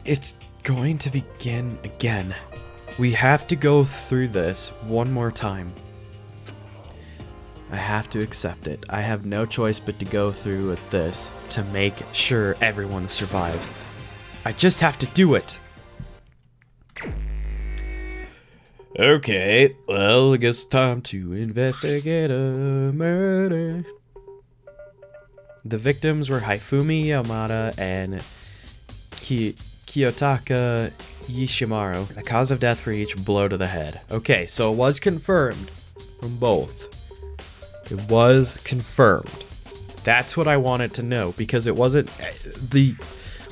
It's going to begin again. We have to go through this one more time. I have to accept it. I have no choice but to go through with this to make sure everyone survives. I just have to do it. Okay, well, I guess it's time to investigate a murder. The victims were Hifumi Yamada and Kiyotaka Yishimaru. The cause of death for each, blow to the head. Okay, so it was confirmed from both. It was confirmed. That's what I wanted to know, because it wasn't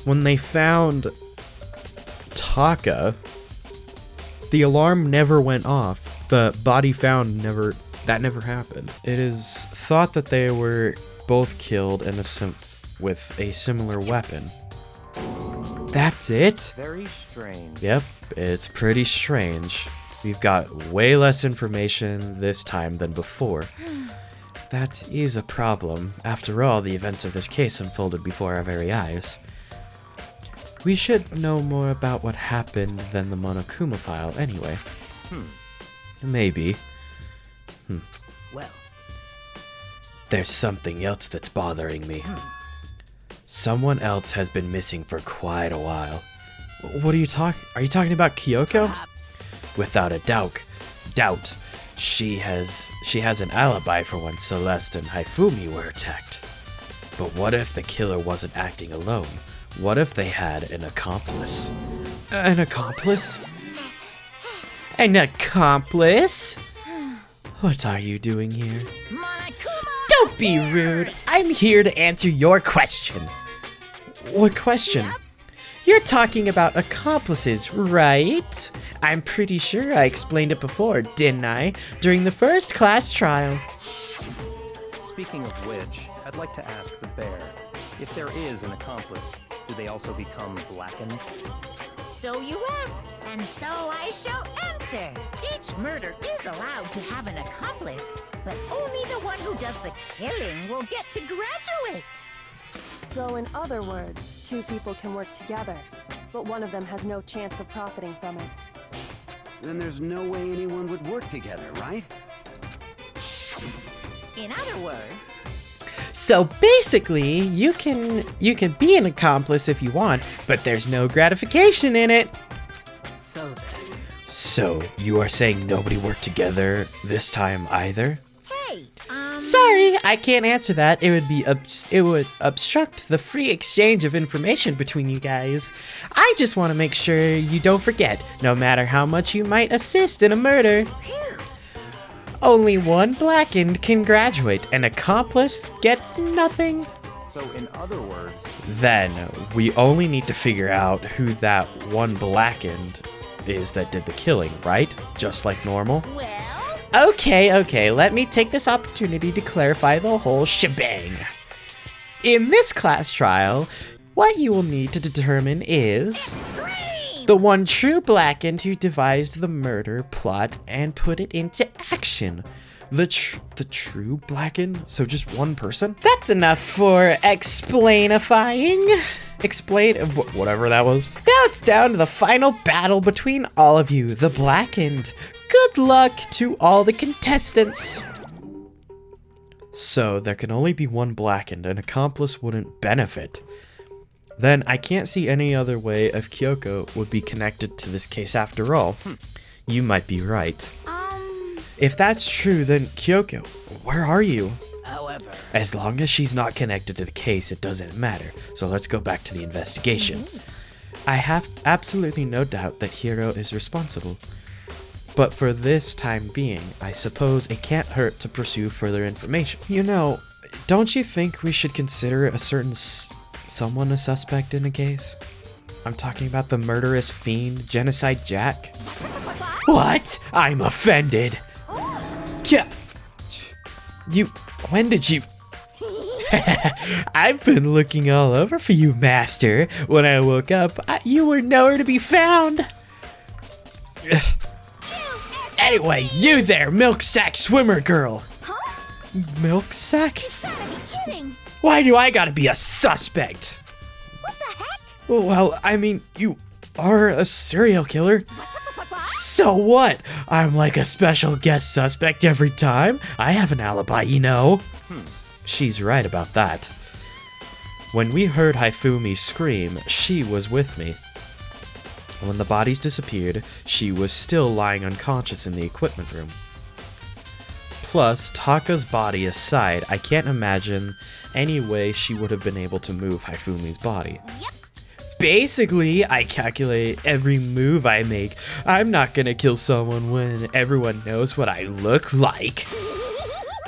when they found Taka, the alarm never went off. The body found never happened. It is thought that they were both killed with a similar weapon. That's it? very strange. Yep, it's pretty strange. We've got way less information this time than before. That is a problem. After all, the events of this case unfolded before our very eyes. We should know more about what happened than the Monokuma file anyway. Maybe. Well, There's something else that's bothering me. Someone else has been missing for quite a while. What are you talking about Kyoko? perhaps. Without a doubt. She has an alibi for when Celeste and Hifumi were attacked. But what if the killer wasn't acting alone? What if they had an accomplice? An accomplice? An accomplice? What are you doing here? Don't be rude. I'm here to answer your question. What question? You're talking about accomplices, right? I'm pretty sure I explained it before, didn't I? During the first class trial. Speaking of which, I'd like to ask the bear, if there is an accomplice, do they also become blackened? So you ask, and so I shall answer. Each murder is allowed to have an accomplice, but only the one who does the killing will get to graduate. So in other words, two people can work together, but one of them has no chance of profiting from it. Then there's no way anyone would work together, right? In other words, So basically, you can be an accomplice if you want, but there's no gratification in it. so then. So you are saying nobody worked together this time either? Hey, Sorry, I can't answer that. It would obstruct the free exchange of information between you guys. I just want to make sure you don't forget, no matter how much you might assist in a murder, only one blackened can graduate. An accomplice gets nothing. So in other words, Then we only need to figure out who that one blackened is that did the killing, right? Just like normal. well, Okay, let me take this opportunity to clarify the whole shebang. In this class trial, what you will need to determine is the one true blackened who devised the murder plot and put it into action. The true blackened? So just one person? That's enough for explainifying. Whatever that was. Now it's down to the final battle between all of you, the blackened. Good luck to all the contestants. So there can only be one blackened. An accomplice wouldn't benefit. Then I can't see any other way if Kyoko would be connected to this case after all. You might be right. If that's true, then Kyoko, where are you? however, As long as she's not connected to the case, it doesn't matter. So let's go back to the investigation. I have absolutely no doubt that Hiro is responsible. But for this time being, I suppose it can't hurt to pursue further information. You know, don't you think we should consider a certain someone a suspect in a case? I'm talking about the murderous fiend, Genocide Jack. What? I'm offended. Yeah. When did you? I've been looking all over for you, Master. When I woke up, you were nowhere to be found. Anyway, you there, milk sack swimmer girl. Milk sack? Gotta be kidding! Why do I gotta be a suspect? What the heck? Well, I mean, you are a serial killer. So what? I'm like a special guest suspect every time. I have an alibi, you know. She's right about that. When we heard Haifumi scream, she was with me. When the bodies disappeared, she was still lying unconscious in the equipment room. Plus, Taka's body aside, I can't imagine any way she would have been able to move Haifumi's body. Yep. Basically, I calculate every move I make. I'm not gonna kill someone when everyone knows what I look like.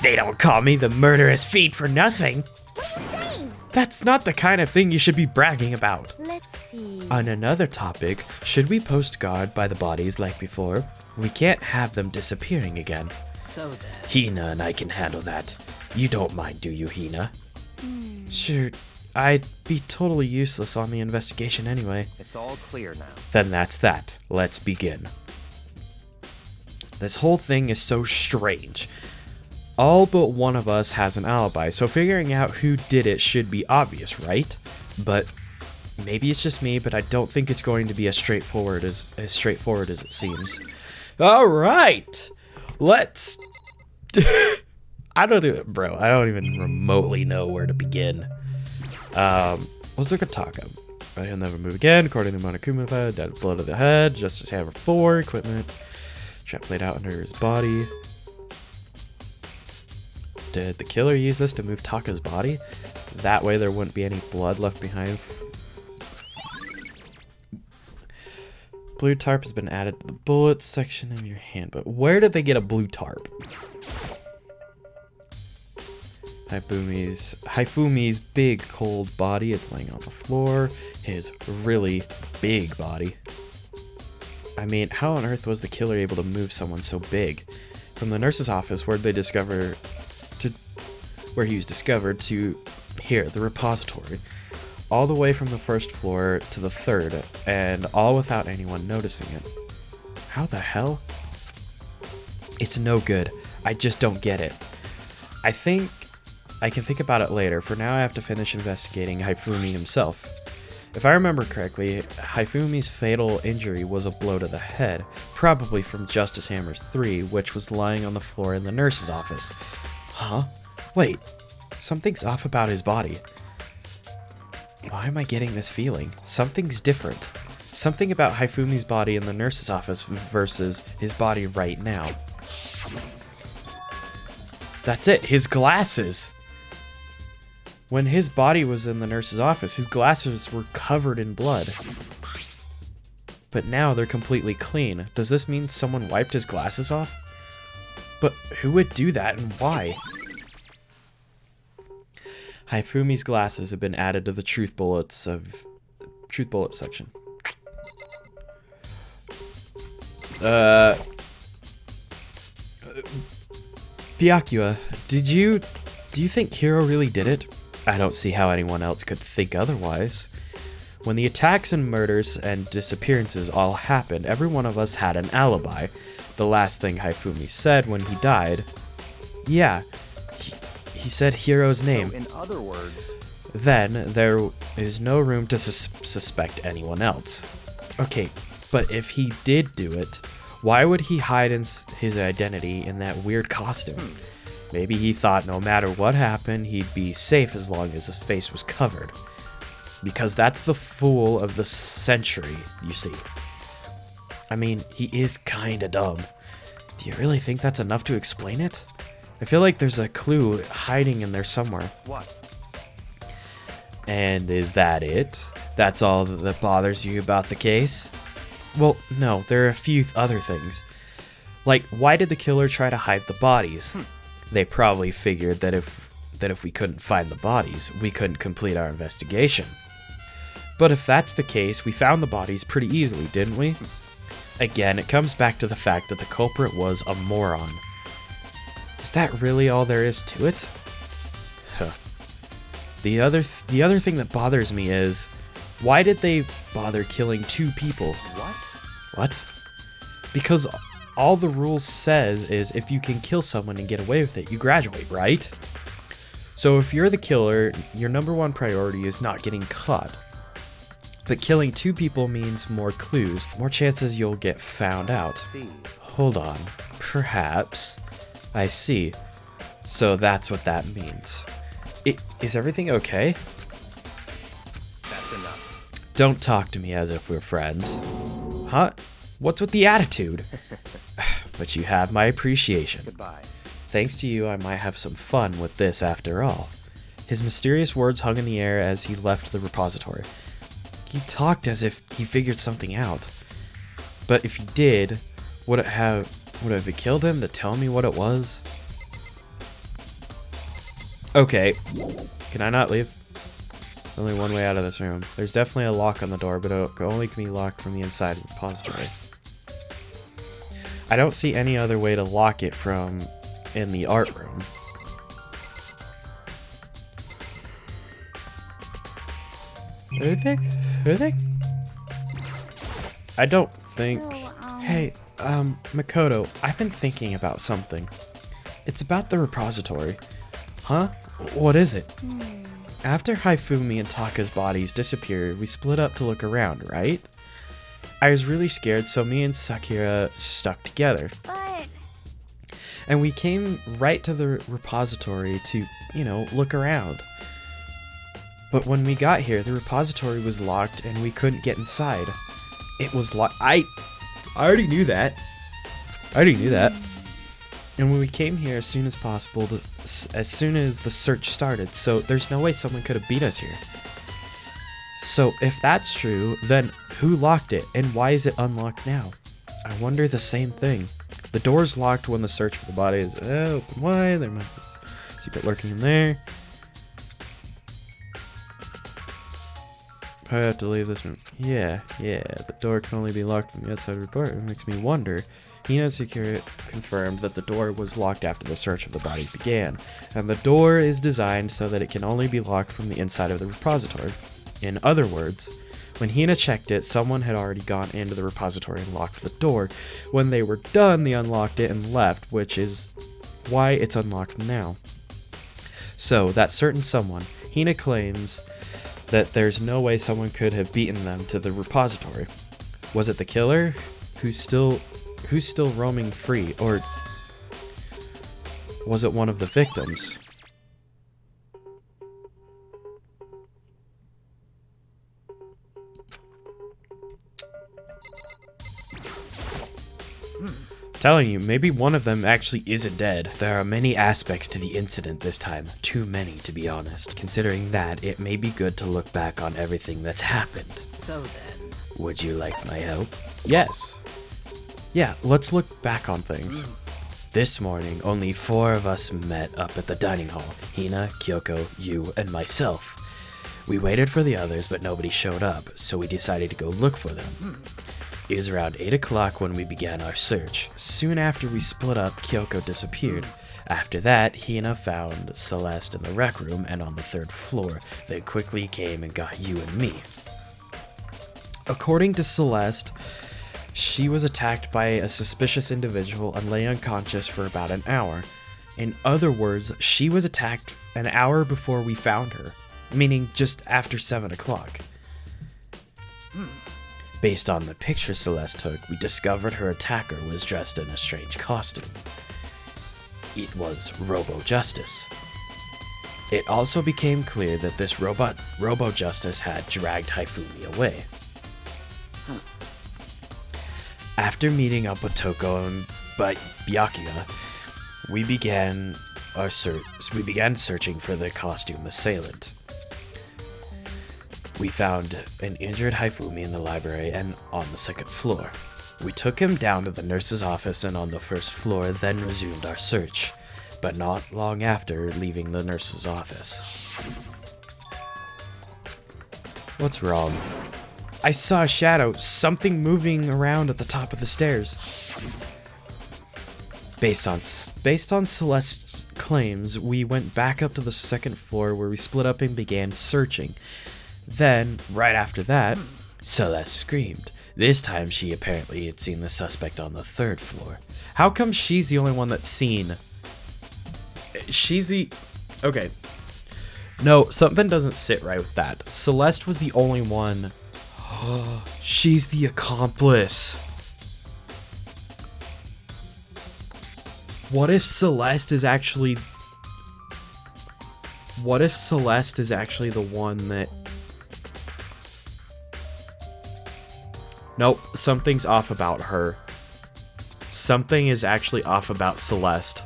They don't call me the murderous fiend for nothing. What are you saying? That's not the kind of thing you should be bragging about. Let's see. On another topic, should we post guard by the bodies like before? We can't have them disappearing again. so then. Hina and I can handle that. You don't mind, do you, Hina? Sure, I'd be totally useless on the investigation anyway. it's all clear now. Then that's that. Let's begin. This whole thing is so strange. All but one of us has an alibi, so figuring out who did it should be obvious, right? But maybe it's just me, but I don't think it's going to be as straightforward as it seems. All right, let's. I don't even remotely know where to begin. Let's look at Taka. He'll never move again, according to Monokuma. Dead blood of the head, Justice Hammer 4, equipment. Trap laid out under his body. Did the killer use this to move Taka's body? That way there wouldn't be any blood left behind. Blue tarp has been added to the bullets section of your hand, but where did they get a blue tarp? Haifumi's big cold body is laying on the floor. His really big body. I mean, how on earth was the killer able to move someone so big? From the nurse's office where he was discovered to here, the repository. All the way from the first floor to the third, and all without anyone noticing it. How the hell? It's no good. I just don't get it. I think I can think about it later. For now, I have to finish investigating Haifumi himself. If I remember correctly, Haifumi's fatal injury was a blow to the head, probably from Justice Hammer 3, which was lying on the floor in the nurse's office. Huh? Wait, something's off about his body. Why am I getting this feeling? Something's different. Something about Haifumi's body in the nurse's office versus his body right now. That's it, his glasses! When his body was in the nurse's office, his glasses were covered in blood. But now they're completely clean. Does this mean someone wiped his glasses off? But who would do that and why? Haifumi's glasses have been added to the truth bullet section. Byakuya, do you think Hiro really did it? I don't see how anyone else could think otherwise. When the attacks and murders and disappearances all happened, every one of us had an alibi. The last thing Haifumi said when he died, yeah, he said Hiro's name. So in other words, then there is no room to suspect anyone else. Okay, but if he did do it, why would he hide his identity in that weird costume? Maybe he thought no matter what happened, he'd be safe as long as his face was covered. Because that's the fool of the century, you see. I mean, he is kinda dumb. Do you really think that's enough to explain it? I feel like there's a clue hiding in there somewhere. what? And is that it? That's all that bothers you about the case? Well, no, there are a few other things. Like, why did the killer try to hide the bodies? They probably figured that if we couldn't find the bodies, we couldn't complete our investigation. But if that's the case, we found the bodies pretty easily, didn't we? Again, it comes back to the fact that the culprit was a moron. Is that really all there is to it? Huh. The other thing that bothers me is, why did they bother killing 2 people? What? What? Because all the rules says is if you can kill someone and get away with it, you graduate, right? So if you're the killer, your number one priority is not getting caught. But killing 2 people means more clues, more chances you'll get found out. See. Hold on. Perhaps. I see. So that's what that means. Is everything okay? That's enough. Don't talk to me as if we're friends. Huh? What's with the attitude? But you have my appreciation. Goodbye. Thanks to you, I might have some fun with this after all. His mysterious words hung in the air as he left the repository. He talked as if he figured something out. But if he did, would it have killed him to tell me what it was? Okay, can I not leave? Only one way out of this room. There's definitely a lock on the door, but it only can be locked from the inside of the repository. I don't see any other way to lock it from in the art room. Anything? I don't think... Hey, Makoto, I've been thinking about something. It's about the repository. Huh? What is it? After Haifumi and Taka's bodies disappeared, we split up to look around, right? I was really scared, so me and Sakura stuck together. But And we came right to the repository to, look around. But when we got here, the repository was locked and we couldn't get inside. It was locked. I already knew that. And we came here as soon as possible, as soon as the search started, so there's no way someone could have beat us here. So if that's true, then who locked it, and why is it unlocked now? I wonder the same thing. The door's locked when the search for the body is open wide. There might be a secret lurking in there. I have to leave this room. Yeah. The door can only be locked from the outside of the door. It makes me wonder. Hina Security confirmed that the door was locked after the search of the body began, and the door is designed so that it can only be locked from the inside of the repository. In other words, when Hina checked it, someone had already gone into the repository and locked the door. When they were done, they unlocked it and left, which is why it's unlocked now. So, that certain someone, Hina claims that there's no way someone could have beaten them to the repository. Was it the killer who's still roaming free, or was it one of the victims? Telling you, maybe one of them actually isn't dead. There are many aspects to the incident this time. Too many, to be honest. Considering that, it may be good to look back on everything that's happened. So then... Would you like my help? Yes. Yeah, let's look back on things. This morning, only 4 of us met up at the dining hall. Hina, Kyoko, you, and myself. We waited for the others, but nobody showed up, so we decided to go look for them. It was around 8 o'clock when we began our search. Soon after we split up, Kyoko disappeared. After that, Hina found Celeste in the rec room and on the 3rd floor. They quickly came and got you and me. According to Celeste, she was attacked by a suspicious individual and lay unconscious for about an hour. In other words, she was attacked an hour before we found her, meaning just after 7 o'clock. Based on the picture Celeste took, we discovered her attacker was dressed in a strange costume. It was Robo Justice. It also became clear that this Robo Justice had dragged Hifumi away. After meeting up with Toko and Byakuya, we began searching for the costume assailant. We found an injured Hifumi in the library and on the 2nd floor. We took him down to the nurse's office and on the 1st floor, then resumed our search, but not long after leaving the nurse's office. What's wrong? I saw a shadow, something moving around at the top of the stairs. Based on Celeste's claims, we went back up to the 2nd floor where we split up and began searching. Then, right after that, Celeste screamed. This time she apparently had seen the suspect on the 3rd floor. How come she's the only one that's seen? Okay. No, something doesn't sit right with that. Celeste was the only one. She's the accomplice. What if Celeste is actually the one that... Nope, something's off about her. Something is actually off about Celeste.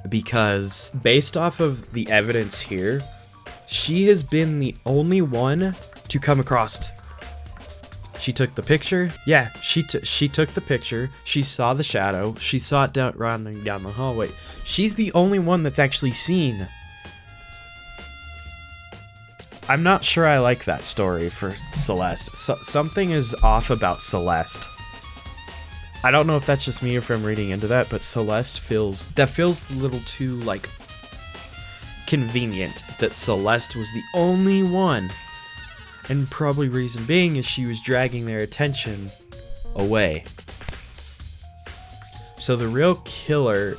Because, based off of the evidence here, she has been the only one to come across. She took the picture. Yeah, she took the picture. She saw the shadow. She saw it running down the hallway. She's the only one that's actually seen. I'm not sure I like that story for Celeste. Something is off about Celeste. I don't know if that's just me or if I'm reading into that, but Celeste feels a little too, like, convenient that Celeste was the only one. And probably reason being is she was dragging their attention away. So the real killer,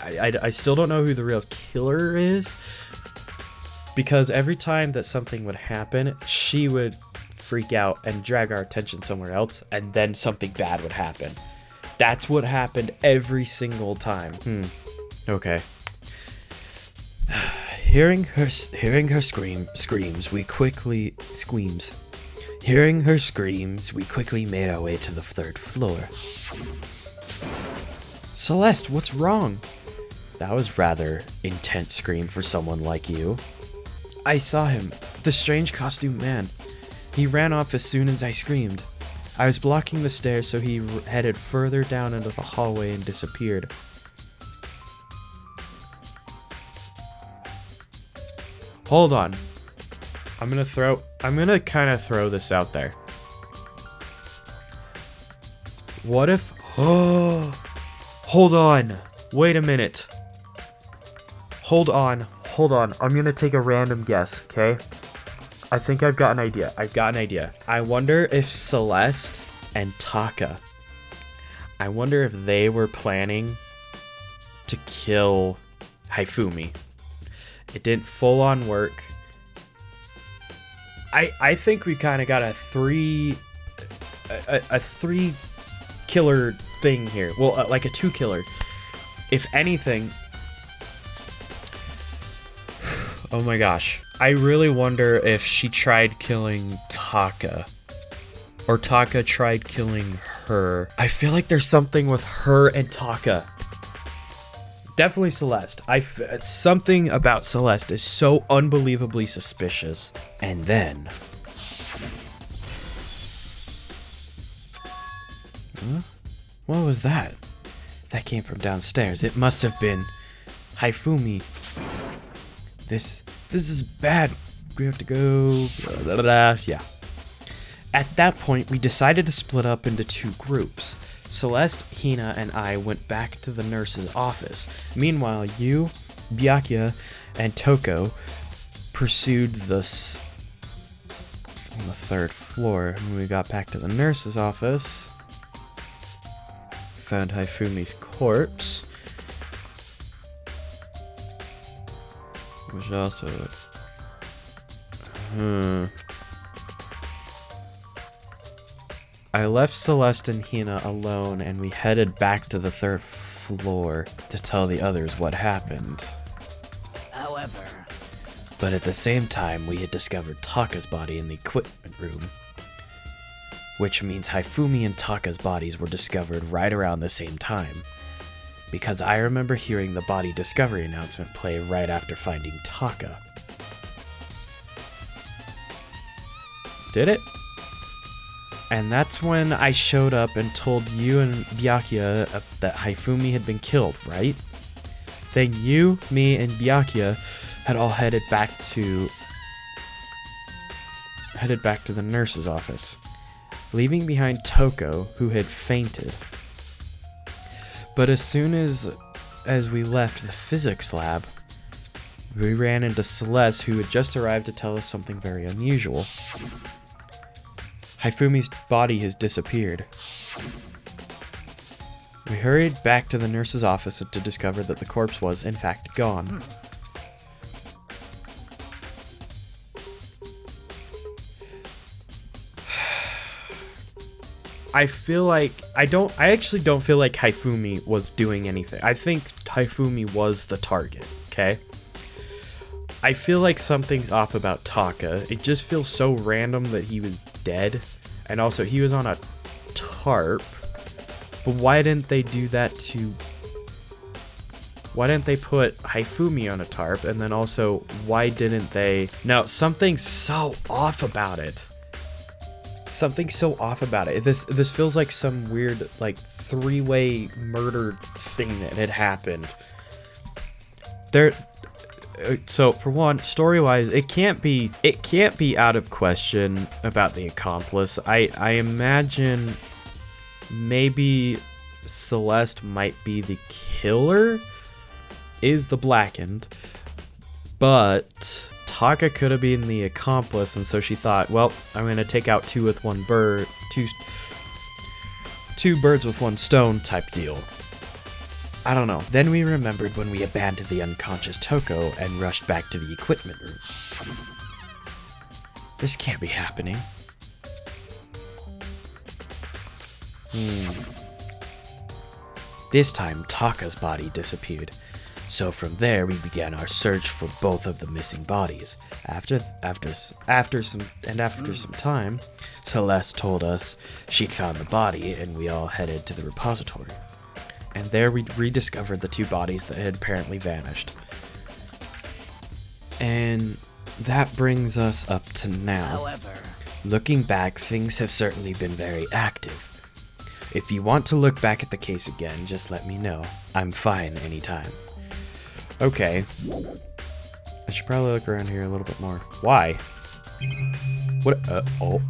I still don't know who the real killer is, because every time that something would happen, she would freak out and drag our attention somewhere else, and then something bad would happen. That's what happened every single time. Okay. Hearing her screams, we quickly made our way to the 3rd floor. Celeste, what's wrong? That was rather intense scream for someone like you. I saw him, the strange costume man. He ran off as soon as I screamed. I was blocking the stairs, so he headed further down into the hallway and disappeared. Hold on. I'm gonna kind of throw this out there. What if... Oh, hold on. Wait a minute. Hold on. I'm gonna take a random guess, okay? I think I've got an idea. I wonder if Celeste and Taka, I wonder if they were planning to kill Hifumi. It didn't full on work. I think we kind of got a three killer thing here. Well, like a 2 killer. If anything, oh my gosh. I really wonder if she tried killing Taka. Or Taka tried killing her. I feel like there's something with her and Taka. Definitely Celeste. Something about Celeste is so unbelievably suspicious. And then... Huh? What was that? That came from downstairs. It must have been Hifumi. This is bad. We have to go... Blah, blah, blah. Yeah. At that point, we decided to split up into 2 groups. Celeste, Hina, and I went back to the nurse's office. Meanwhile, you, Byakuya, and Toko pursued this on the 3rd floor. When we got back to the nurse's office, found Hifumi's corpse, which also... I left Celeste and Hina alone, and we headed back to the 3rd floor to tell the others what happened. However... But at the same time, we had discovered Taka's body in the equipment room. Which means Hifumi and Taka's bodies were discovered right around the same time. Because I remember hearing the body discovery announcement play right after finding Taka. Did it? And that's when I showed up and told you and Byakuya that Hifumi had been killed, right? Then you, me, and Byakuya had all headed back to the nurse's office, leaving behind Toko, who had fainted. But as soon as we left the physics lab, we ran into Celeste, who had just arrived to tell us something very unusual. Hifumi's body has disappeared. We hurried back to the nurse's office to discover that the corpse was, in fact, gone. I feel like I actually don't feel like Hifumi was doing anything. I think Hifumi was the target, okay? I feel like something's off about Taka. It just feels so random that he was dead. And also, he was on a tarp. But why didn't they do that to... Why didn't they put Hifumi on a tarp? And then also, why didn't they... No, something's so off about it. Something's so off about it. This feels like some weird, like, 3-way murder thing that had happened. So for one, story-wise, it can't be out of question about the accomplice. I imagine maybe Celeste might be the killer, is the blackened, but Taka could have been the accomplice, and so she thought, well, I'm gonna take out two birds with one stone type deal. I don't know. Then we remembered when we abandoned the unconscious Toko and rushed back to the equipment room. This can't be happening. This time, Taka's body disappeared. So from there, we began our search for both of the missing bodies. After some time, Celeste told us she'd found the body, and we all headed to the repository. And there we rediscovered the 2 bodies that had apparently vanished. And that brings us up to now. However, Looking back, things have certainly been very active. If you want to look back at the case again, just let me know. I'm fine anytime. Okay. I should probably look around here a little bit more. Why? What? Oh.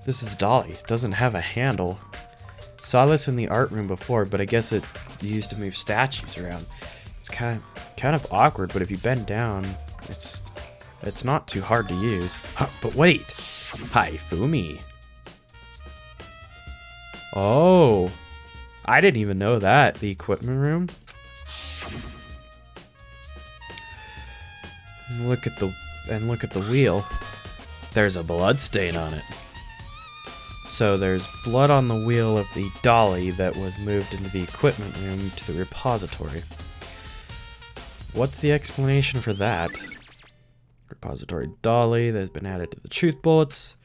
This is dolly. It doesn't have a handle. Saw this in the art room before, but I guess it's used to move statues around. It's kind of awkward, but if you bend down, it's not too hard to use. Huh, but wait. Hi, Fumi. Oh. I didn't even know that. The equipment room. And look at the wheel. There's a blood stain on it. So there's blood on the wheel of the dolly that was moved into the equipment room to the repository. What's the explanation for that? Repository dolly that has been added to the truth bullets.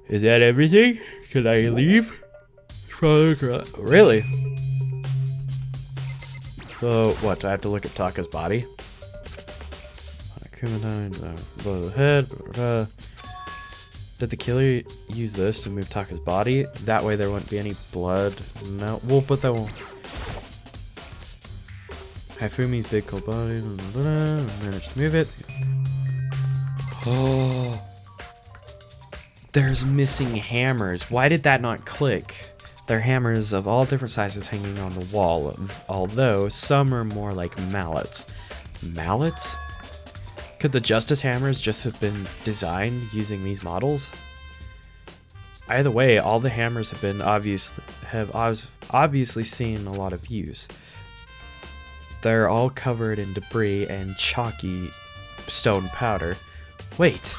Is that everything? Can I leave? Really? So what? Do I have to look at Taka's body? Blow the head. Did the killer use this to move Taka's body? That way there wouldn't be any blood. No, we'll put that one. Hifumi's big cold body. Managed to move it. Oh. There's missing hammers. Why did that not click? There are hammers of all different sizes hanging on the wall, although some are more like mallets. Mallets? Could the Justice Hammers just have been designed using these models? Either way, all the hammers have obviously seen a lot of use. They're all covered in debris and chalky stone powder. Wait!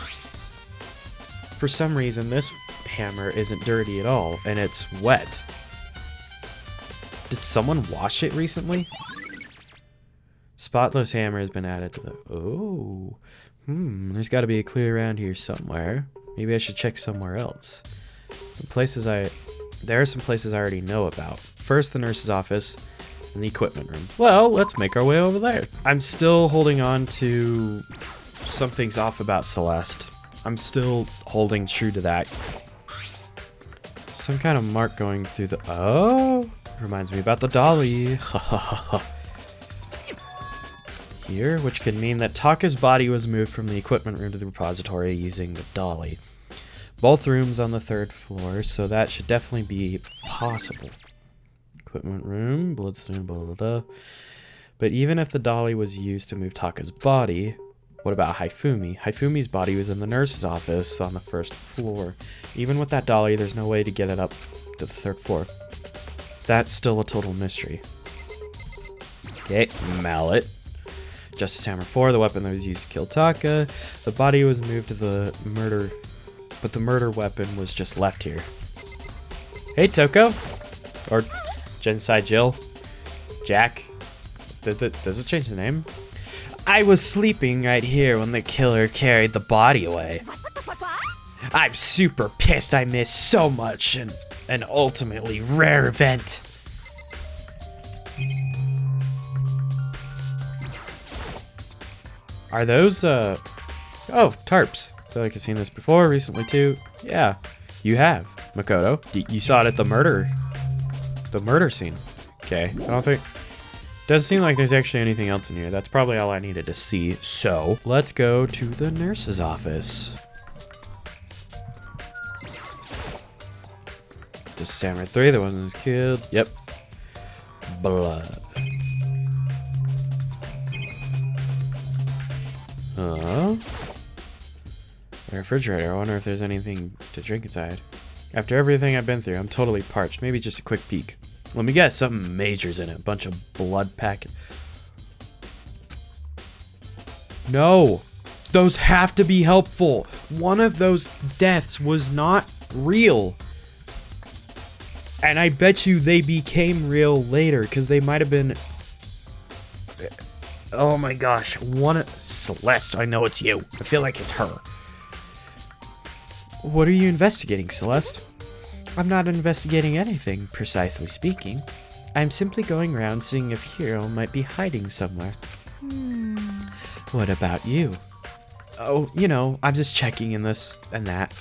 For some reason, this hammer isn't dirty at all, and it's wet. Did someone wash it recently? Spotless hammer has been added to the... Oh. There's got to be a clue around here somewhere. Maybe I should check somewhere else. There are some places I already know about. First, the nurse's office and the equipment room. Well, let's make our way over there. I'm still holding on to... Something's off about Celeste. I'm still holding true to that. Some kind of mark going through the... Oh! Reminds me about the dolly. Ha ha ha ha. Here, which could mean that Taka's body was moved from the equipment room to the repository using the dolly. Both rooms on the 3rd floor, so that should definitely be possible. Equipment room, bloodstone, blah blah blah. But even if the dolly was used to move Taka's body, what about Hifumi? Hifumi's body was in the nurse's office on the 1st floor. Even with that dolly, there's no way to get it up to the 3rd floor. That's still a total mystery. Okay, mallet. Justice Hammer 4, the weapon that was used to kill Taka. The body was moved to the murder, but the murder weapon was just left here. Hey, Toko. Or Genocide Jill. Jack. Does it change the name? I was sleeping right here when the killer carried the body away. I'm super pissed I missed so much and an ultimately rare event. Are those, oh, tarps. I feel like I've seen this before, recently too. Yeah, you have, Makoto. You saw it at the murder scene. Okay, I don't think, doesn't seem like there's actually anything else in here. That's probably all I needed to see. So, let's go to the nurse's office. Just Samurai 3, the one that was killed. Yep. Blood. A refrigerator. I wonder if there's anything to drink inside. After everything I've been through, I'm totally parched. Maybe just a quick peek. Let me guess, something major's in it. A bunch of blood packet. No! Those have to be helpful! One of those deaths was not real. And I bet you they became real later, because they might have been... Oh my gosh, Celeste, I know it's you. I feel like it's her. What are you investigating, Celeste? I'm not investigating anything, precisely speaking. I'm simply going around seeing if Hiro might be hiding somewhere. What about you? Oh, you know, I'm just checking in this and that.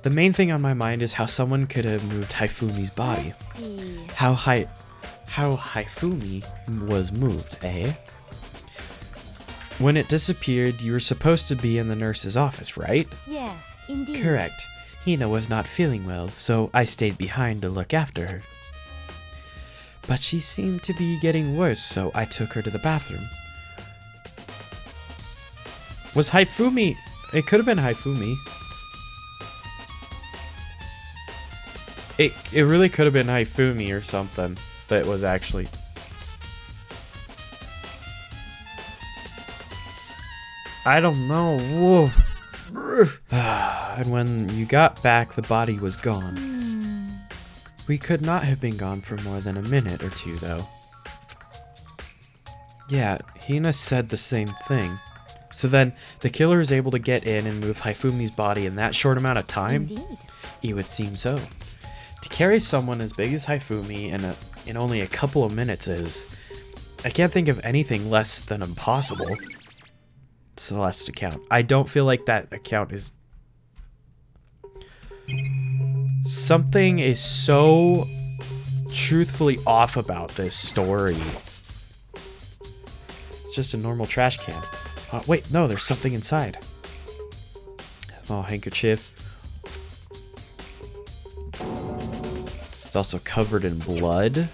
The main thing on my mind is how someone could have moved Haifumi's body. Let's see. How Haifumi was moved, eh? When it disappeared, you were supposed to be in the nurse's office, right? Yes, indeed. Correct. Hina was not feeling well, so I stayed behind to look after her. But she seemed to be getting worse, so I took her to the bathroom. Was Haifumi... It could have been Haifumi. It really could have been Haifumi or something that was actually... I don't know. Whoa. And when you got back, the body was gone. We could not have been gone for more than a minute or two, though. Yeah, Hina said the same thing. So then, the killer is able to get in and move Haifumi's body in that short amount of time? Indeed. It would seem so. To carry someone as big as Haifumi in only a couple of minutes is... I can't think of anything less than impossible. Celeste's account. I don't feel like that account is... Something is so truthfully off about this story. It's just a normal trash can. Oh, wait, no, there's something inside. Small handkerchief. It's also covered in blood.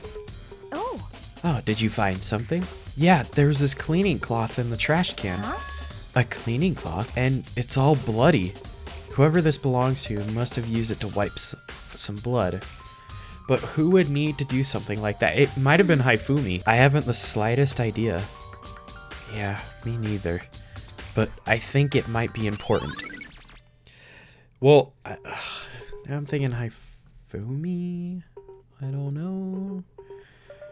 Oh. Oh, did you find something? Yeah, there's this cleaning cloth in the trash can. Huh? A cleaning cloth, and it's all bloody. Whoever this belongs to must have used it to wipe some blood. But who would need to do something like that? It might have been Haifumi. I haven't the slightest idea. Yeah, me neither. But I think it might be important. Well, now I'm thinking Haifumi? I don't know.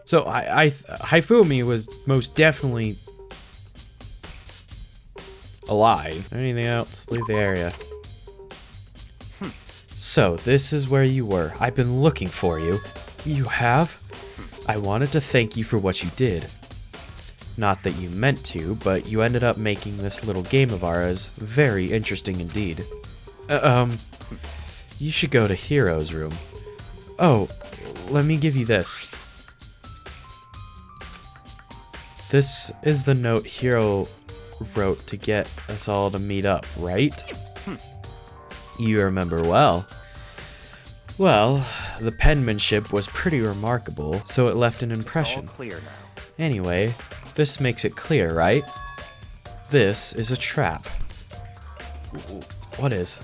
So Haifumi was most definitely alive. Anything else? Leave the area. So, this is where you were. I've been looking for you. You have? I wanted to thank you for what you did. Not that you meant to, but you ended up making this little game of ours very interesting indeed. You should go to Hiro's room. Oh, let me give you this. This is the note Hiro wrote to get us all to meet up, right? You remember well. Well, the penmanship was pretty remarkable, so it left an impression. It's all clear now. Anyway, this makes it clear, right? This is a trap. What is?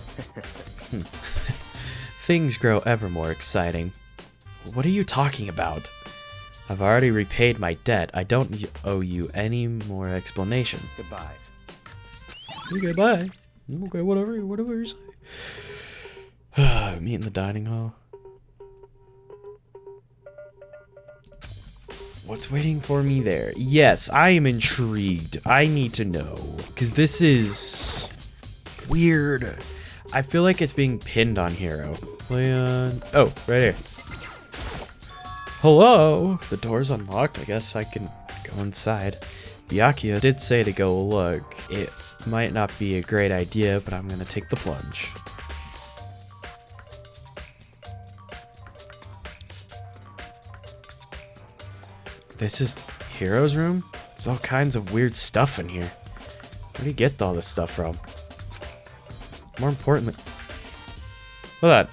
Things grow ever more exciting. What are you talking about? I've already repaid my debt. I don't owe you any more explanation. Goodbye. Okay, bye. Okay, whatever you say. Meet in the dining hall. What's waiting for me there? Yes, I am intrigued. I need to know. Because this is... weird. I feel like it's being pinned on Hiro. Play on... Oh, right here. Hello? The door's unlocked. I guess I can go inside. Byakuya did say to go look. It might not be a great idea, but I'm gonna take the plunge. This is Hiro's room? There's all kinds of weird stuff in here. Where do you get all this stuff from? More importantly... Hold on.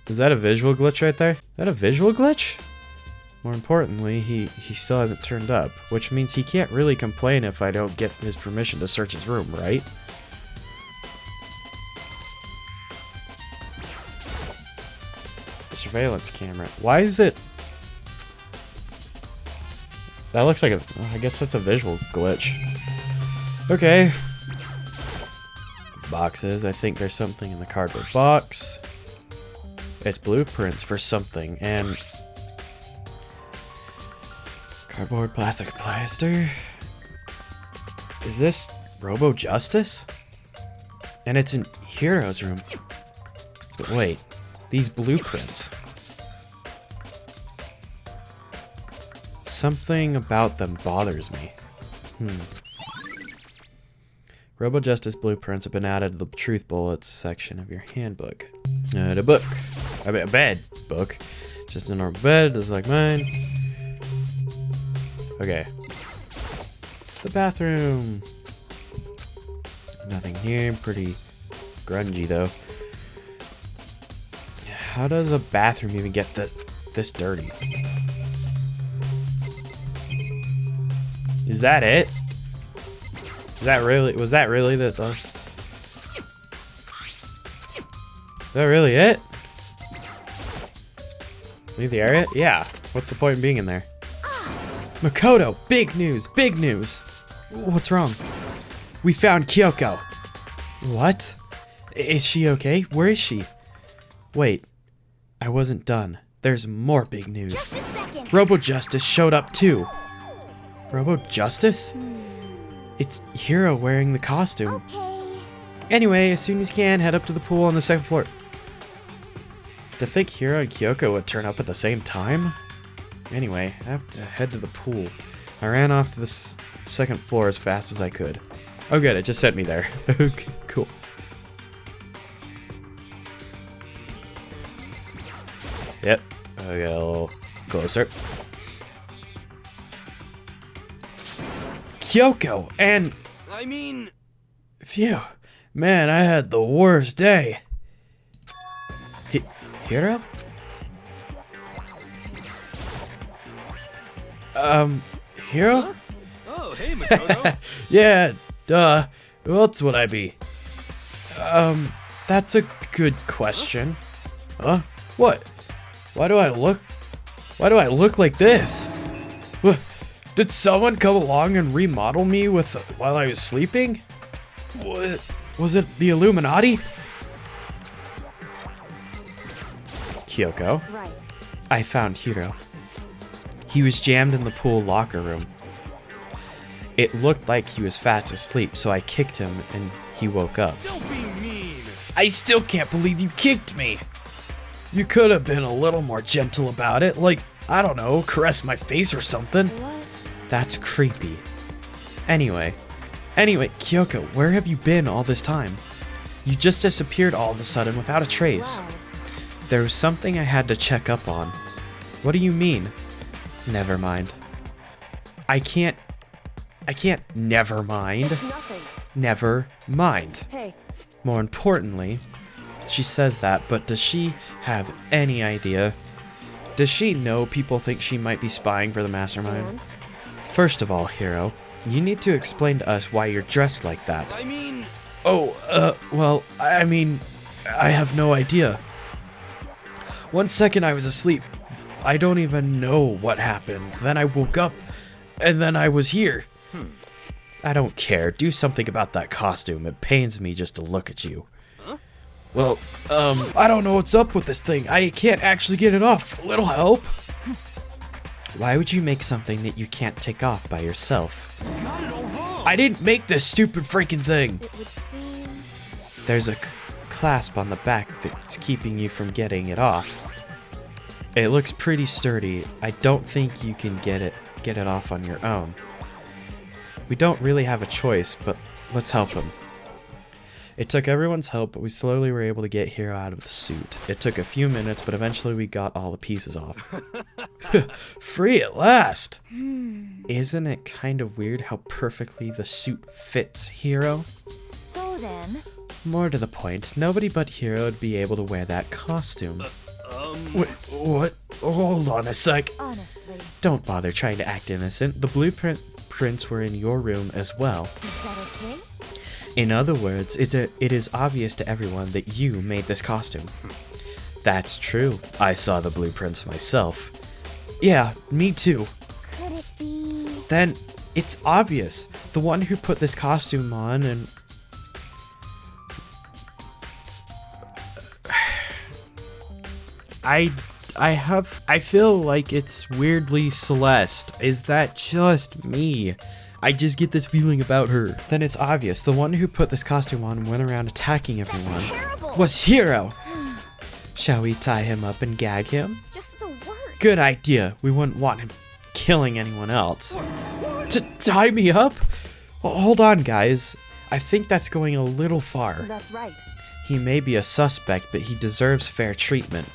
Is that a visual glitch right there? Is that a visual glitch? More importantly, he still hasn't turned up, which means he can't really complain if I don't get his permission to search his room, right? The surveillance camera. Why is it... That looks like a... I guess that's a visual glitch. Okay. Boxes. I think there's something in the cardboard box. It's blueprints for something, and... Cardboard, plastic, plaster. Is this Robo Justice? And it's in Hiro's room. But wait, These blueprints. Something about them bothers me. Robo Justice blueprints have been added to the Truth Bullets section of your handbook. The book. I mean, a bed book. Just a normal bed, just like mine. Okay. The bathroom. Nothing here. Pretty grungy though. How does a bathroom even get this dirty? Is that it? Was that really this? Is that really it? Leave the area? Yeah. What's the point in being in there? Makoto! Big news! Big news! What's wrong? We found Kyoko! What? Is she okay? Where is she? Wait. I wasn't done. There's more big news. Just a second. Robo Justice showed up too. Robo Justice? It's Hiro wearing the costume. Okay. Anyway, as soon as you can, head up to the pool on the second floor. To think Hiro and Kyoko would turn up at the same time? Anyway, I have to head to the pool. I ran off to the second floor as fast as I could. Oh good, it just sent me there. Okay, cool. Yep, I'll get a little closer. Kyoko, and... I mean... Phew, man, I had the worst day. Hiro? Hiro? Huh? Oh, hey, Makoto. Yeah, duh. Who else would I be? That's a good question. Huh? What? Why do I look like this? What? Did someone come along and remodel me while I was sleeping? What? Was it the Illuminati? Kyoko, Right. I found Hiro. He was jammed in the pool locker room. It looked like he was fast asleep, so I kicked him and he woke up. Don't be mean. I still can't believe you kicked me. You could have been a little more gentle about it, like, I don't know, caress my face or something. What? That's creepy. Anyway, Kyoko, where have you been all this time? You just disappeared all of a sudden without a trace. Wow. There was something I had to check up on. What do you mean? Never mind. I can't never mind. It's nothing. Never mind. Hey, More importantly, she says that, but does she have any idea? Does she know people think she might be spying for the mastermind? and? First of all, Hiro, you need to explain to us why you're dressed like that. I mean... Well, I mean, I have no idea. 1 second I was asleep. I don't even know what happened. Then I woke up, and then I was here. I don't care. Do something about that costume. It pains me just to look at you. Huh? Well, I don't know what's up with this thing. I can't actually get it off. A little help? Why would you make something that you can't take off by yourself? You got it all wrong. I didn't make this stupid freaking thing. It would seem. There's a clasp on the back that's keeping you from getting it off. It looks pretty sturdy. I don't think you can get it off on your own. We don't really have a choice, but let's help him. It took everyone's help, but we slowly were able to get Hiro out of the suit. It took a few minutes, but eventually we got all the pieces off. Free at last! Isn't it kind of weird how perfectly the suit fits Hiro? So then, More to the point, nobody but Hiro would be able to wear that costume. Wait, what? Hold on a sec. honestly, Don't bother trying to act innocent. The blueprints were in your room as well. is that okay? In other words, it is obvious to everyone that you made this costume. That's true. I saw the blueprints myself. Yeah, me too. Could it be? Then it's obvious. The one who put this costume on and... I feel like it's weirdly Celeste. Is that just me? I just get this feeling about her. Then it's obvious. The one who put this costume on and went around attacking everyone Terrible. was Hiro. Shall we tie him up and gag him? Just the worst. Good idea. We wouldn't want him killing anyone else. To tie me up? Well, hold on, guys. I think that's going a little far. That's right. He may be a suspect, but he deserves fair treatment.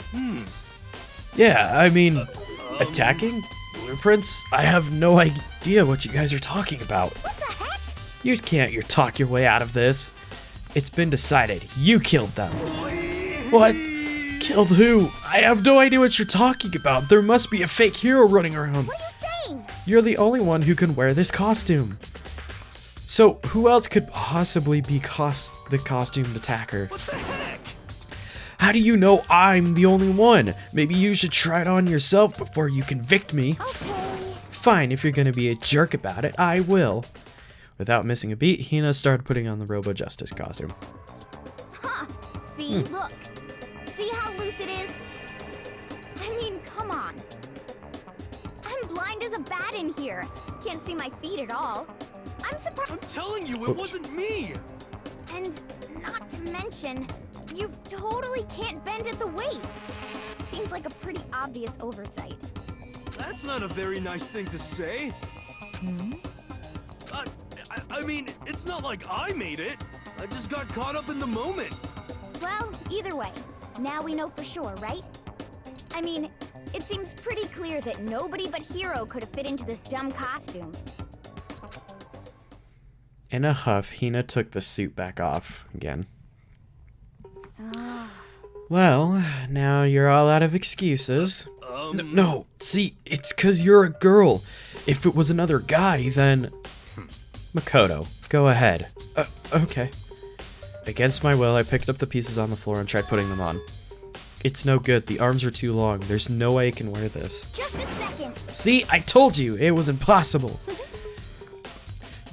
Yeah, I mean, attacking? Blueprints? I have no idea what you guys are talking about. What the heck? You can't talk your way out of this. It's been decided. You killed them. What? Killed who? I have no idea what you're talking about. There must be a fake hero running around. What are you saying? You're the only one who can wear this costume. So, who else could possibly be the costumed attacker? What the heck? How do you know I'm the only one? Maybe you should try it on yourself before you convict me. Okay. Fine, if you're gonna be a jerk about it, I will. Without missing a beat, Hina started putting on the Robo Justice costume. Huh. See, look. See how loose it is? I mean, come on. I'm blind as a bat in here. Can't see my feet at all. I'm surprised. I'm telling you, it wasn't me! And not to mention, you totally can't bend at the waist. Seems like a pretty obvious oversight. That's not a very nice thing to say. I mean, it's not like I made it. I just got caught up in the moment. Well, either way, now we know for sure, right? I mean, it seems pretty clear that nobody but Hiro could have fit into this dumb costume. In a huff, Hina took the suit back off again. Well, now you're all out of excuses. No, see, it's 'cause you're a girl. If it was another guy, then... Makoto, go ahead. Okay. Against my will, I picked up the pieces on the floor and tried putting them on. It's no good, the arms are too long. There's no way I can wear this. Just a second. See, I told you, it was impossible.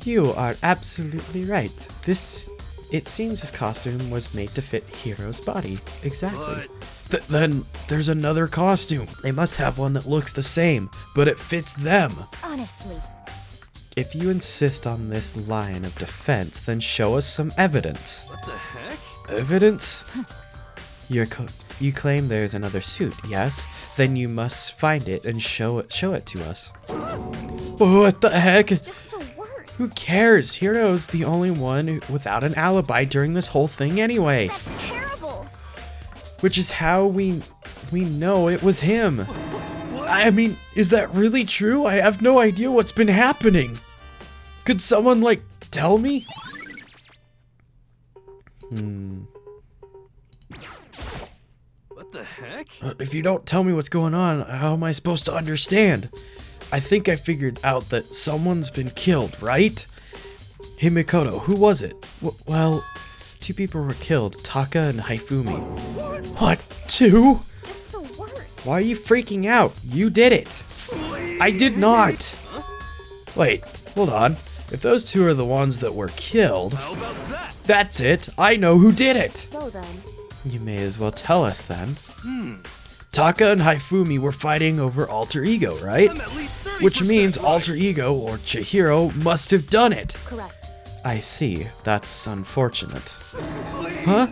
You are absolutely right. It seems this costume was made to fit Hiro's body. Exactly. Then there's another costume. They must have one that looks the same, but it fits them. Honestly. If you insist on this line of defense, then show us some evidence. What the heck? Evidence? You claim there's another suit, yes? Then you must find it and show it to us. What the heck? Just the worst. Who cares? Hiro's the only one without an alibi during this whole thing anyway. That's terrible. Which is how we know it was him. I mean, is that really true? I have no idea what's been happening. Could someone, like, tell me? What the heck? If you don't tell me what's going on, how am I supposed to understand? I think I figured out that someone's been killed, right? Hey Makoto, who was it? Well, two people were killed, Taka and Haifumi. What? Two? Just the worst. Why are you freaking out? You did it. I did not. Wait, hold on. If those two are the ones that were killed, How about that? that's it. I know who did it. So then, You may as well tell us then. Taka and Haifumi were fighting over Alter Ego, right? I'm at least 30% Which means right. Alter Ego or Chihiro must have done it. correct. I see. That's unfortunate. Huh?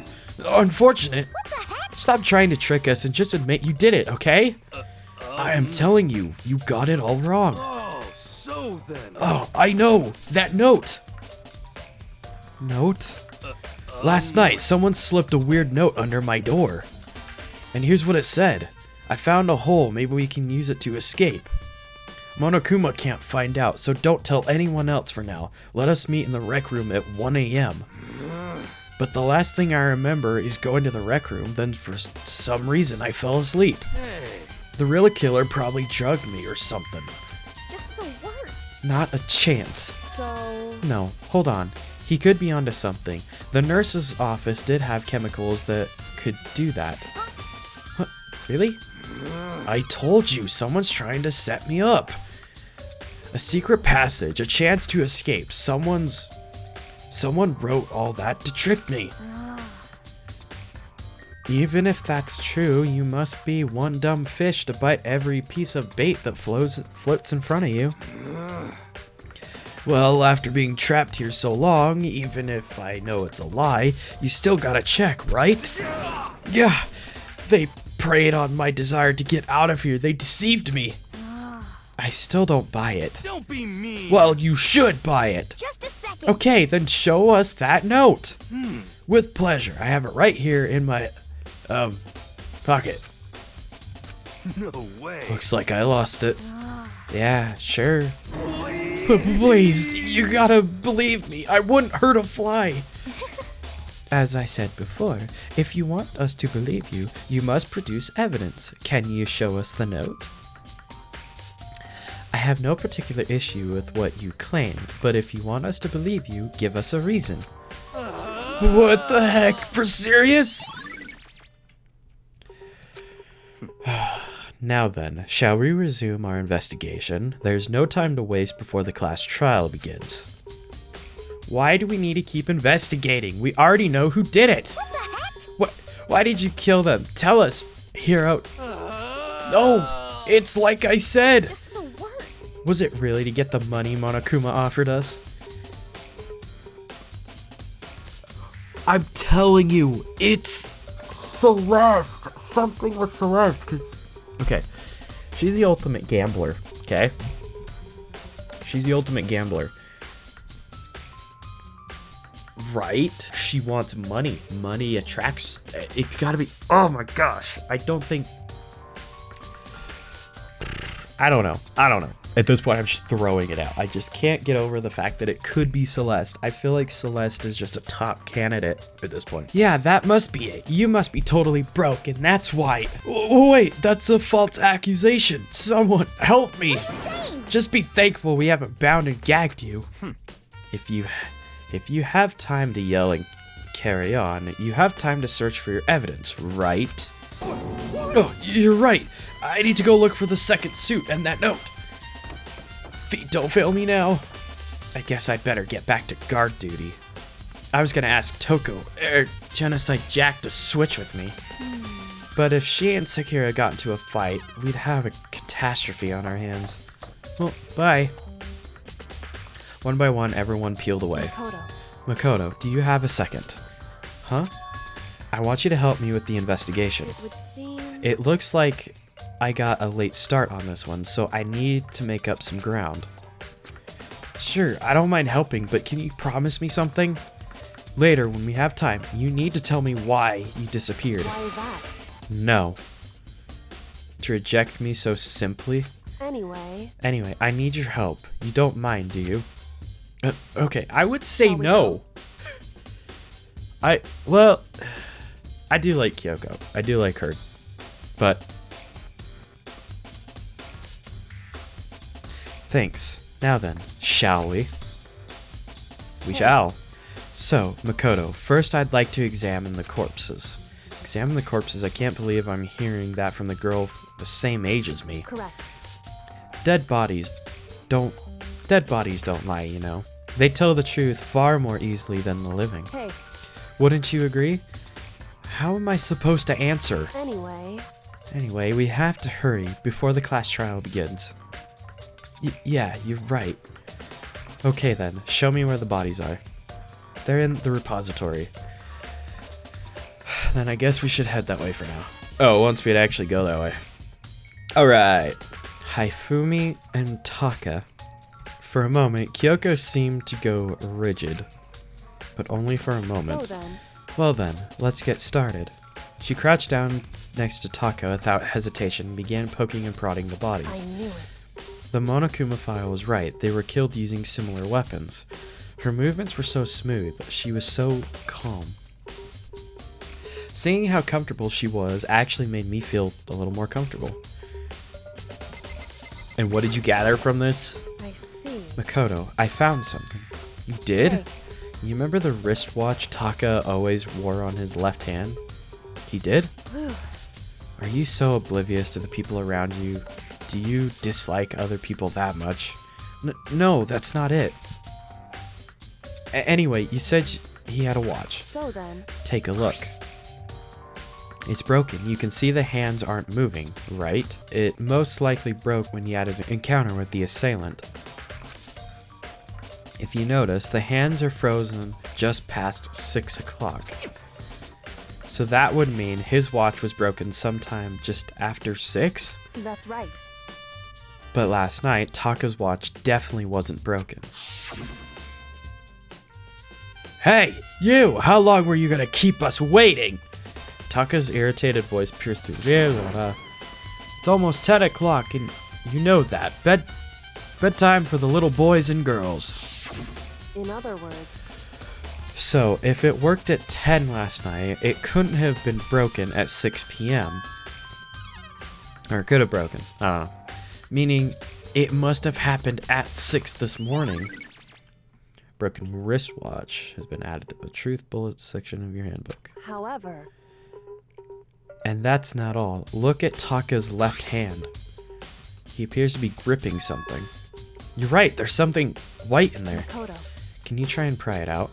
Unfortunate? What the heck? Stop trying to trick us and just admit you did it, okay? I am telling you, you got it all wrong. Oh, so then. Oh, I know! That note! Note? Last night, someone slipped a weird note under my door. And here's what it said. I found a hole, maybe we can use it to escape. Monokuma can't find out, so don't tell anyone else for now. Let us meet in the rec room at 1 a.m. But the last thing I remember is going to the rec room, then for some reason I fell asleep. Hey. The real killer probably drugged me or something. Just the worst. Not a chance. So, No, hold on. He could be onto something. The nurse's office did have chemicals that could do that. What? Really? I told you, someone's trying to set me up. A secret passage, a chance to escape. Someone wrote all that to trick me. Even if that's true, you must be one dumb fish to bite every piece of bait that floats in front of you. Well, after being trapped here so long, even if I know it's a lie, you still gotta check, right? Yeah, They preyed on my desire to get out of here. They deceived me. I still don't buy it. Don't be mean. Well, you should buy it. Just a second. Okay, then show us that note. With pleasure. I have it right here in my, pocket. No way. Looks like I lost it. Yeah, sure. But please, you gotta believe me. I wouldn't hurt a fly. As I said before, if you want us to believe you, you must produce evidence. Can you show us the note? I have no particular issue with what you claim, but if you want us to believe you, give us a reason. What the heck? For serious? Now then, shall we resume our investigation? There's no time to waste before the class trial begins. Why do we need to keep investigating? We already know who did it. What the heck? What? Why did you kill them? Tell us. Hero. No, it's like I said. Just the worst. Was it really to get the money Monokuma offered us? I'm telling you, it's Celeste. Something with Celeste, because... Okay, she's the ultimate gambler, okay? She's the ultimate gambler. Right? She wants money. Money attracts... It's gotta be... Oh my gosh. I don't think... I don't know. At this point, I'm just throwing it out. I just can't get over the fact that it could be Celeste. I feel like Celeste is just a top candidate at this point. Yeah, that must be it. You must be totally broke, and that's why. Oh, wait, that's a false accusation. Someone help me. Just be thankful we haven't bound and gagged you. If you have time to yell and carry on, you have time to search for your evidence, right? Oh, you're right. I need to go look for the second suit and that note. Feet don't fail me now. I guess I'd better get back to guard duty. I was gonna ask Toko, Genocide Jack, to switch with me. But if she and Sakura got into a fight, we'd have a catastrophe on our hands. Well, bye. One by one, everyone peeled away. Makoto, do you have a second? Huh? I want you to help me with the investigation. It would seem... It looks like I got a late start on this one, so I need to make up some ground. Sure, I don't mind helping, but can you promise me something? Later, when we have time, you need to tell me why you disappeared. Why is that? No. To reject me so simply? Anyway, I need your help. You don't mind, do you? Okay, I would say Shall we no. Well, I do like Kyoko. I do like her. But... Thanks. Now then, shall we? We shall. So, Makoto, first I'd like to examine the corpses. Examine the corpses? I can't believe I'm hearing that from the girl the same age as me. correct. Dead bodies don't lie, you know. They tell the truth far more easily than the living. Hey, Wouldn't you agree? How am I supposed to answer? anyway, We have to hurry before the class trial begins. Yeah, you're right. Okay then, show me where the bodies are. They're in the repository. Then I guess we should head that way for now. Oh, once we'd actually go that way. Alright. Haifumi and Taka. For a moment, Kyoko seemed to go rigid. But only for a moment. so then, Well then, let's get started. She crouched down next to Taka without hesitation and began poking and prodding the I bodies. knew it. The Monokuma file was right. They were killed using similar weapons. Her movements were so smooth. She was so calm. Seeing how comfortable she was actually made me feel a little more comfortable. And what did you gather from this? I see. Makoto, I found something. You did? Hey. You remember the wristwatch Taka always wore on his left hand? He did? Whew. Are you so oblivious to the people around you? Do you dislike other people that much? No, that's not it. Anyway, you said he had a watch. So then, Take a look. It's broken. You can see the hands aren't moving, right? It most likely broke when he had his encounter with the assailant. If you notice, the hands are frozen just past 6 o'clock. So that would mean his watch was broken sometime just after 6? That's right. But last night, Taka's watch definitely wasn't broken. Hey, you! How long were you gonna keep us waiting? Taka's irritated voice pierced through the air. It's almost 10 o'clock, and you know that. Bedtime for the little boys and girls. In other words, So, if it worked at 10 last night, it couldn't have been broken at 6 p.m. Or it could have broken. I don't know. Meaning, it must have happened at 6 this morning. Broken wristwatch has been added to the truth bullet section of your handbook. however, And that's not all. Look at Taka's left hand. He appears to be gripping something. You're right, there's something white in there. Makoto, Can you try and pry it out?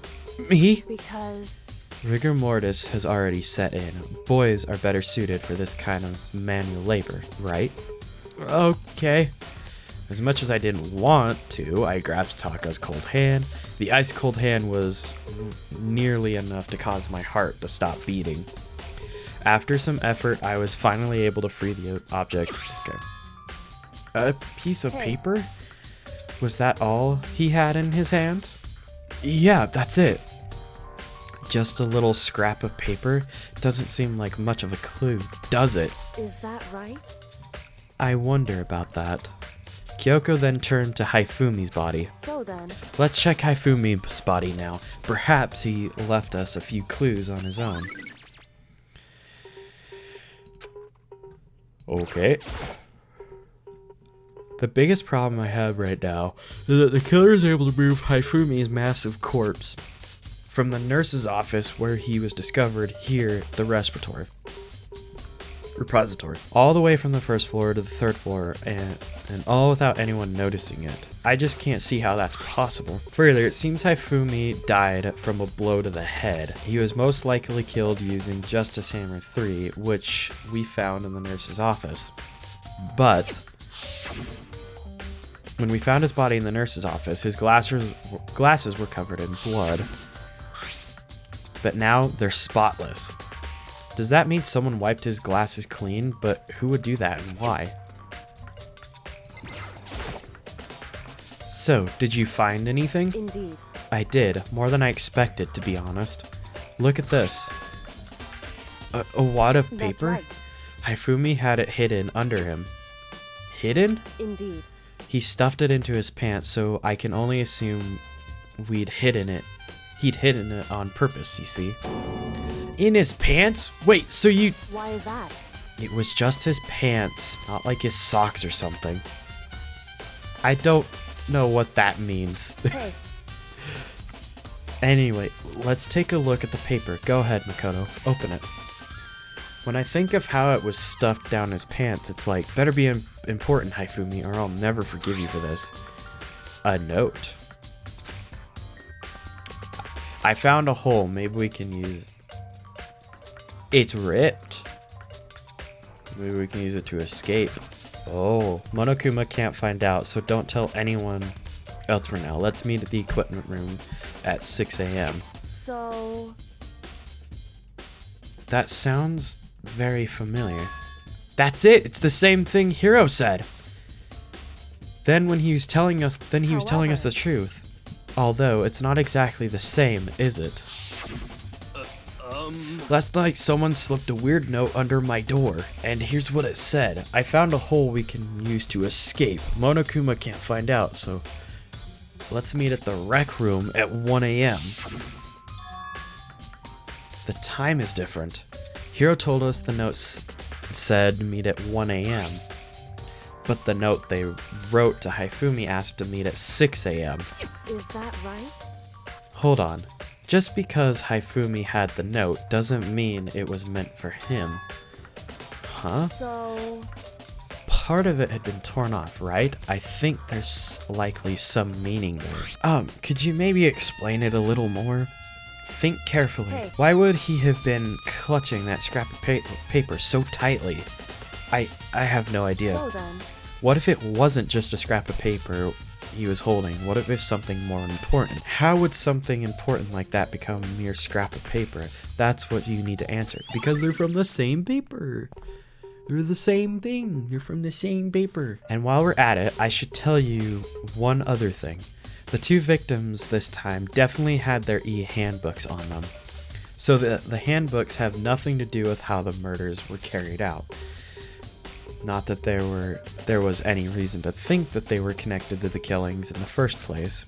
Me? because Rigor mortis has already set in. Boys are better suited for this kind of manual labor, right? Okay. As much as I didn't want to, I grabbed Taka's cold hand. The ice cold hand was nearly enough to cause my heart to stop beating. After some effort, I was finally able to free the object. Okay. A piece of paper? Was that all he had in his hand? Yeah, that's it. Just a little scrap of paper? Doesn't seem like much of a clue, does it? is that right? I wonder about that. Kyoko then turned to Haifumi's body. So then, Let's check Haifumi's body now. Perhaps he left us a few clues on his own. Okay. The biggest problem I have right now is that the killer is able to move Haifumi's massive corpse from the nurse's office where he was discovered here, the repository, all the way from the first floor to the third floor, and all without anyone noticing it. I just can't see how that's possible. Further, it seems Haifumi died from a blow to the head. He was most likely killed using Justice Hammer 3, which we found in the nurse's office. But when we found his body in the nurse's office, his glasses were covered in blood. But now they're spotless. Does that mean someone wiped his glasses clean? But who would do that and why? So, did you find anything? indeed. I did, more than I expected, to be honest. Look at this. A wad of That's paper? right. Haifumi had it hidden under him. Hidden? Indeed. He stuffed it into his pants, so I can only assume he'd hidden it on purpose, you see. In his pants? Wait, so you... Why is that? It was just his pants, not like his socks or something. I don't know what that means. Hey, Anyway, let's take a look at the paper. Go ahead, Makoto. Open it. When I think of how it was stuffed down his pants, it's like, better be important, Haifumi, or I'll never forgive you for this. A note. I found a hole. Maybe we can use... It's ripped. Maybe we can use it to escape. Oh, Monokuma can't find out, so don't tell anyone else for now. Let's meet at the equipment room at 6 a.m. so That sounds very familiar. That's it. It's the same thing Hiro said. Then he was telling us However- the truth. Although it's not exactly the same, is it? Last night someone slipped a weird note under my door, and here's what it said. I found a hole we can use to escape. Monokuma can't find out, so let's meet at the rec room at 1 a.m. The time is different. Hiro told us the notes said meet at 1 a.m. But the note they wrote to Haifumi asked to meet at 6 a.m. is that right? Hold on. Just because Haifumi had the note doesn't mean it was meant for him. Huh? So Part of it had been torn off, right? I think there's likely some meaning there. Could you maybe explain it a little more? Think carefully. Hey. Why would he have been clutching that scrap of paper so tightly? I have no idea. so then, What if it wasn't just a scrap of paper? he was holding? What if it's something more important? How would something important like that become a mere scrap of paper? That's what you need to answer. Because they're from the same paper. They're the same thing. You're from the same paper. And while we're at it, I should tell you one other thing. The two victims this time definitely had their e-handbooks on them. So the handbooks have nothing to do with how the murders were carried out. Not that there was any reason to think that they were connected to the killings in the first place.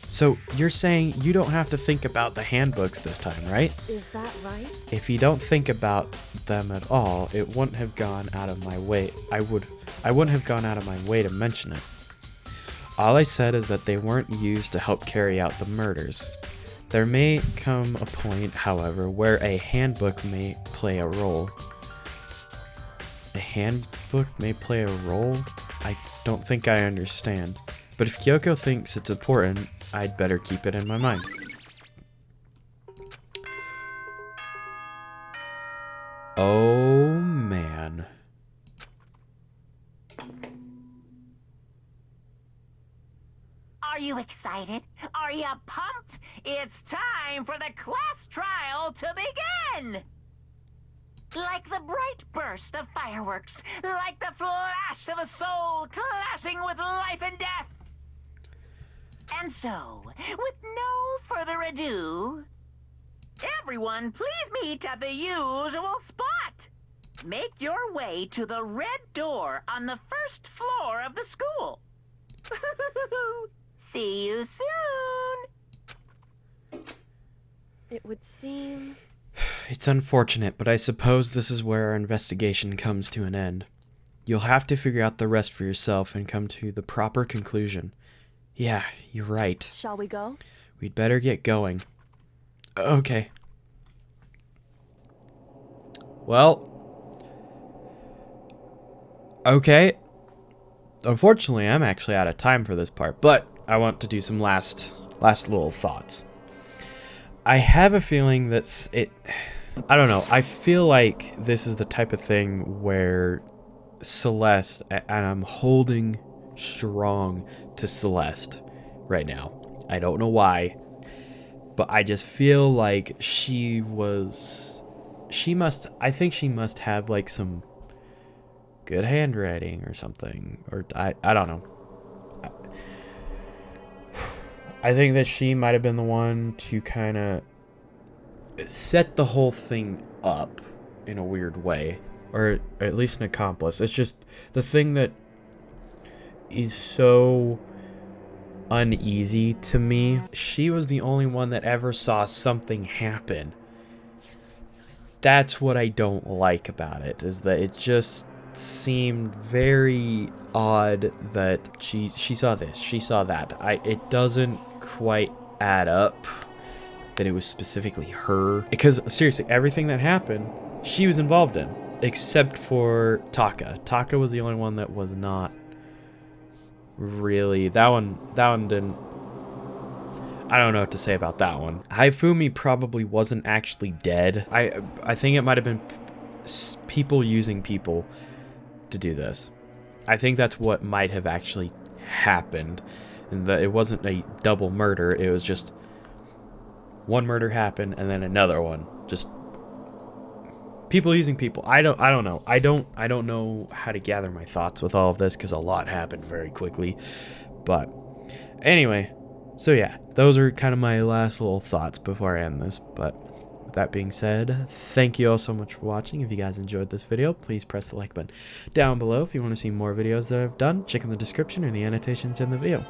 So you're saying you don't have to think about the handbooks this time, right? Is that right? If you don't think about them at all, it wouldn't have gone out of my way. I wouldn't have gone out of my way to mention it. All I said is that they weren't used to help carry out the murders. There may come a point, however, where a handbook may play a role. A handbook may play a role? I don't think I understand. But if Kyoko thinks it's important, I'd better keep it in my mind. Oh man. Are you excited? Are you pumped? It's time for the class trial to begin! Like the bright burst of fireworks, like the flash of a soul clashing with life and death. And so, with no further ado, everyone please meet at the usual spot. Make your way to the red door on the first floor of the school. See you soon. It would seem... It's unfortunate, but I suppose this is where our investigation comes to an end. You'll have to figure out the rest for yourself and come to the proper conclusion. Yeah, you're right. Shall we go? We'd better get going. Okay. Well. Okay. Unfortunately, I'm actually out of time for this part, but I want to do some last little thoughts. I have a feeling that's it. I don't know. I feel like this is the type of thing where Celeste, and I'm holding strong to Celeste right now. I don't know why, but I just feel like I think she must have like some good handwriting or something, or I don't know. I think that she might have been the one to kind of set the whole thing up in a weird way, or at least an accomplice. It's just the thing that is so uneasy to me. She was the only one that ever saw something happen. That's what I don't like about it, is that it just seemed very odd that she saw this, she saw that. It doesn't quite add up that it was specifically her, because seriously, everything that happened she was involved in, except for Taka was the only one that was not really. That one didn't. I don't know what to say about that one. Haifumi probably wasn't actually dead. I think it might have been people using people to do this. I think that's what might have actually happened, and that it wasn't a double murder. It was just one murder happened and then another one. Just people using people. I don't know. I don't know how to gather my thoughts with all of this because a lot happened very quickly. But anyway, so yeah, those are kind of my last little thoughts before I end this. But with that being said, thank you all so much for watching. If you guys enjoyed this video, please press the like button down below. If you want to see more videos that I've done, check in the description or the annotations in the video.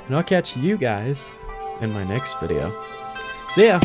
And I'll catch you guys in my next video. See ya!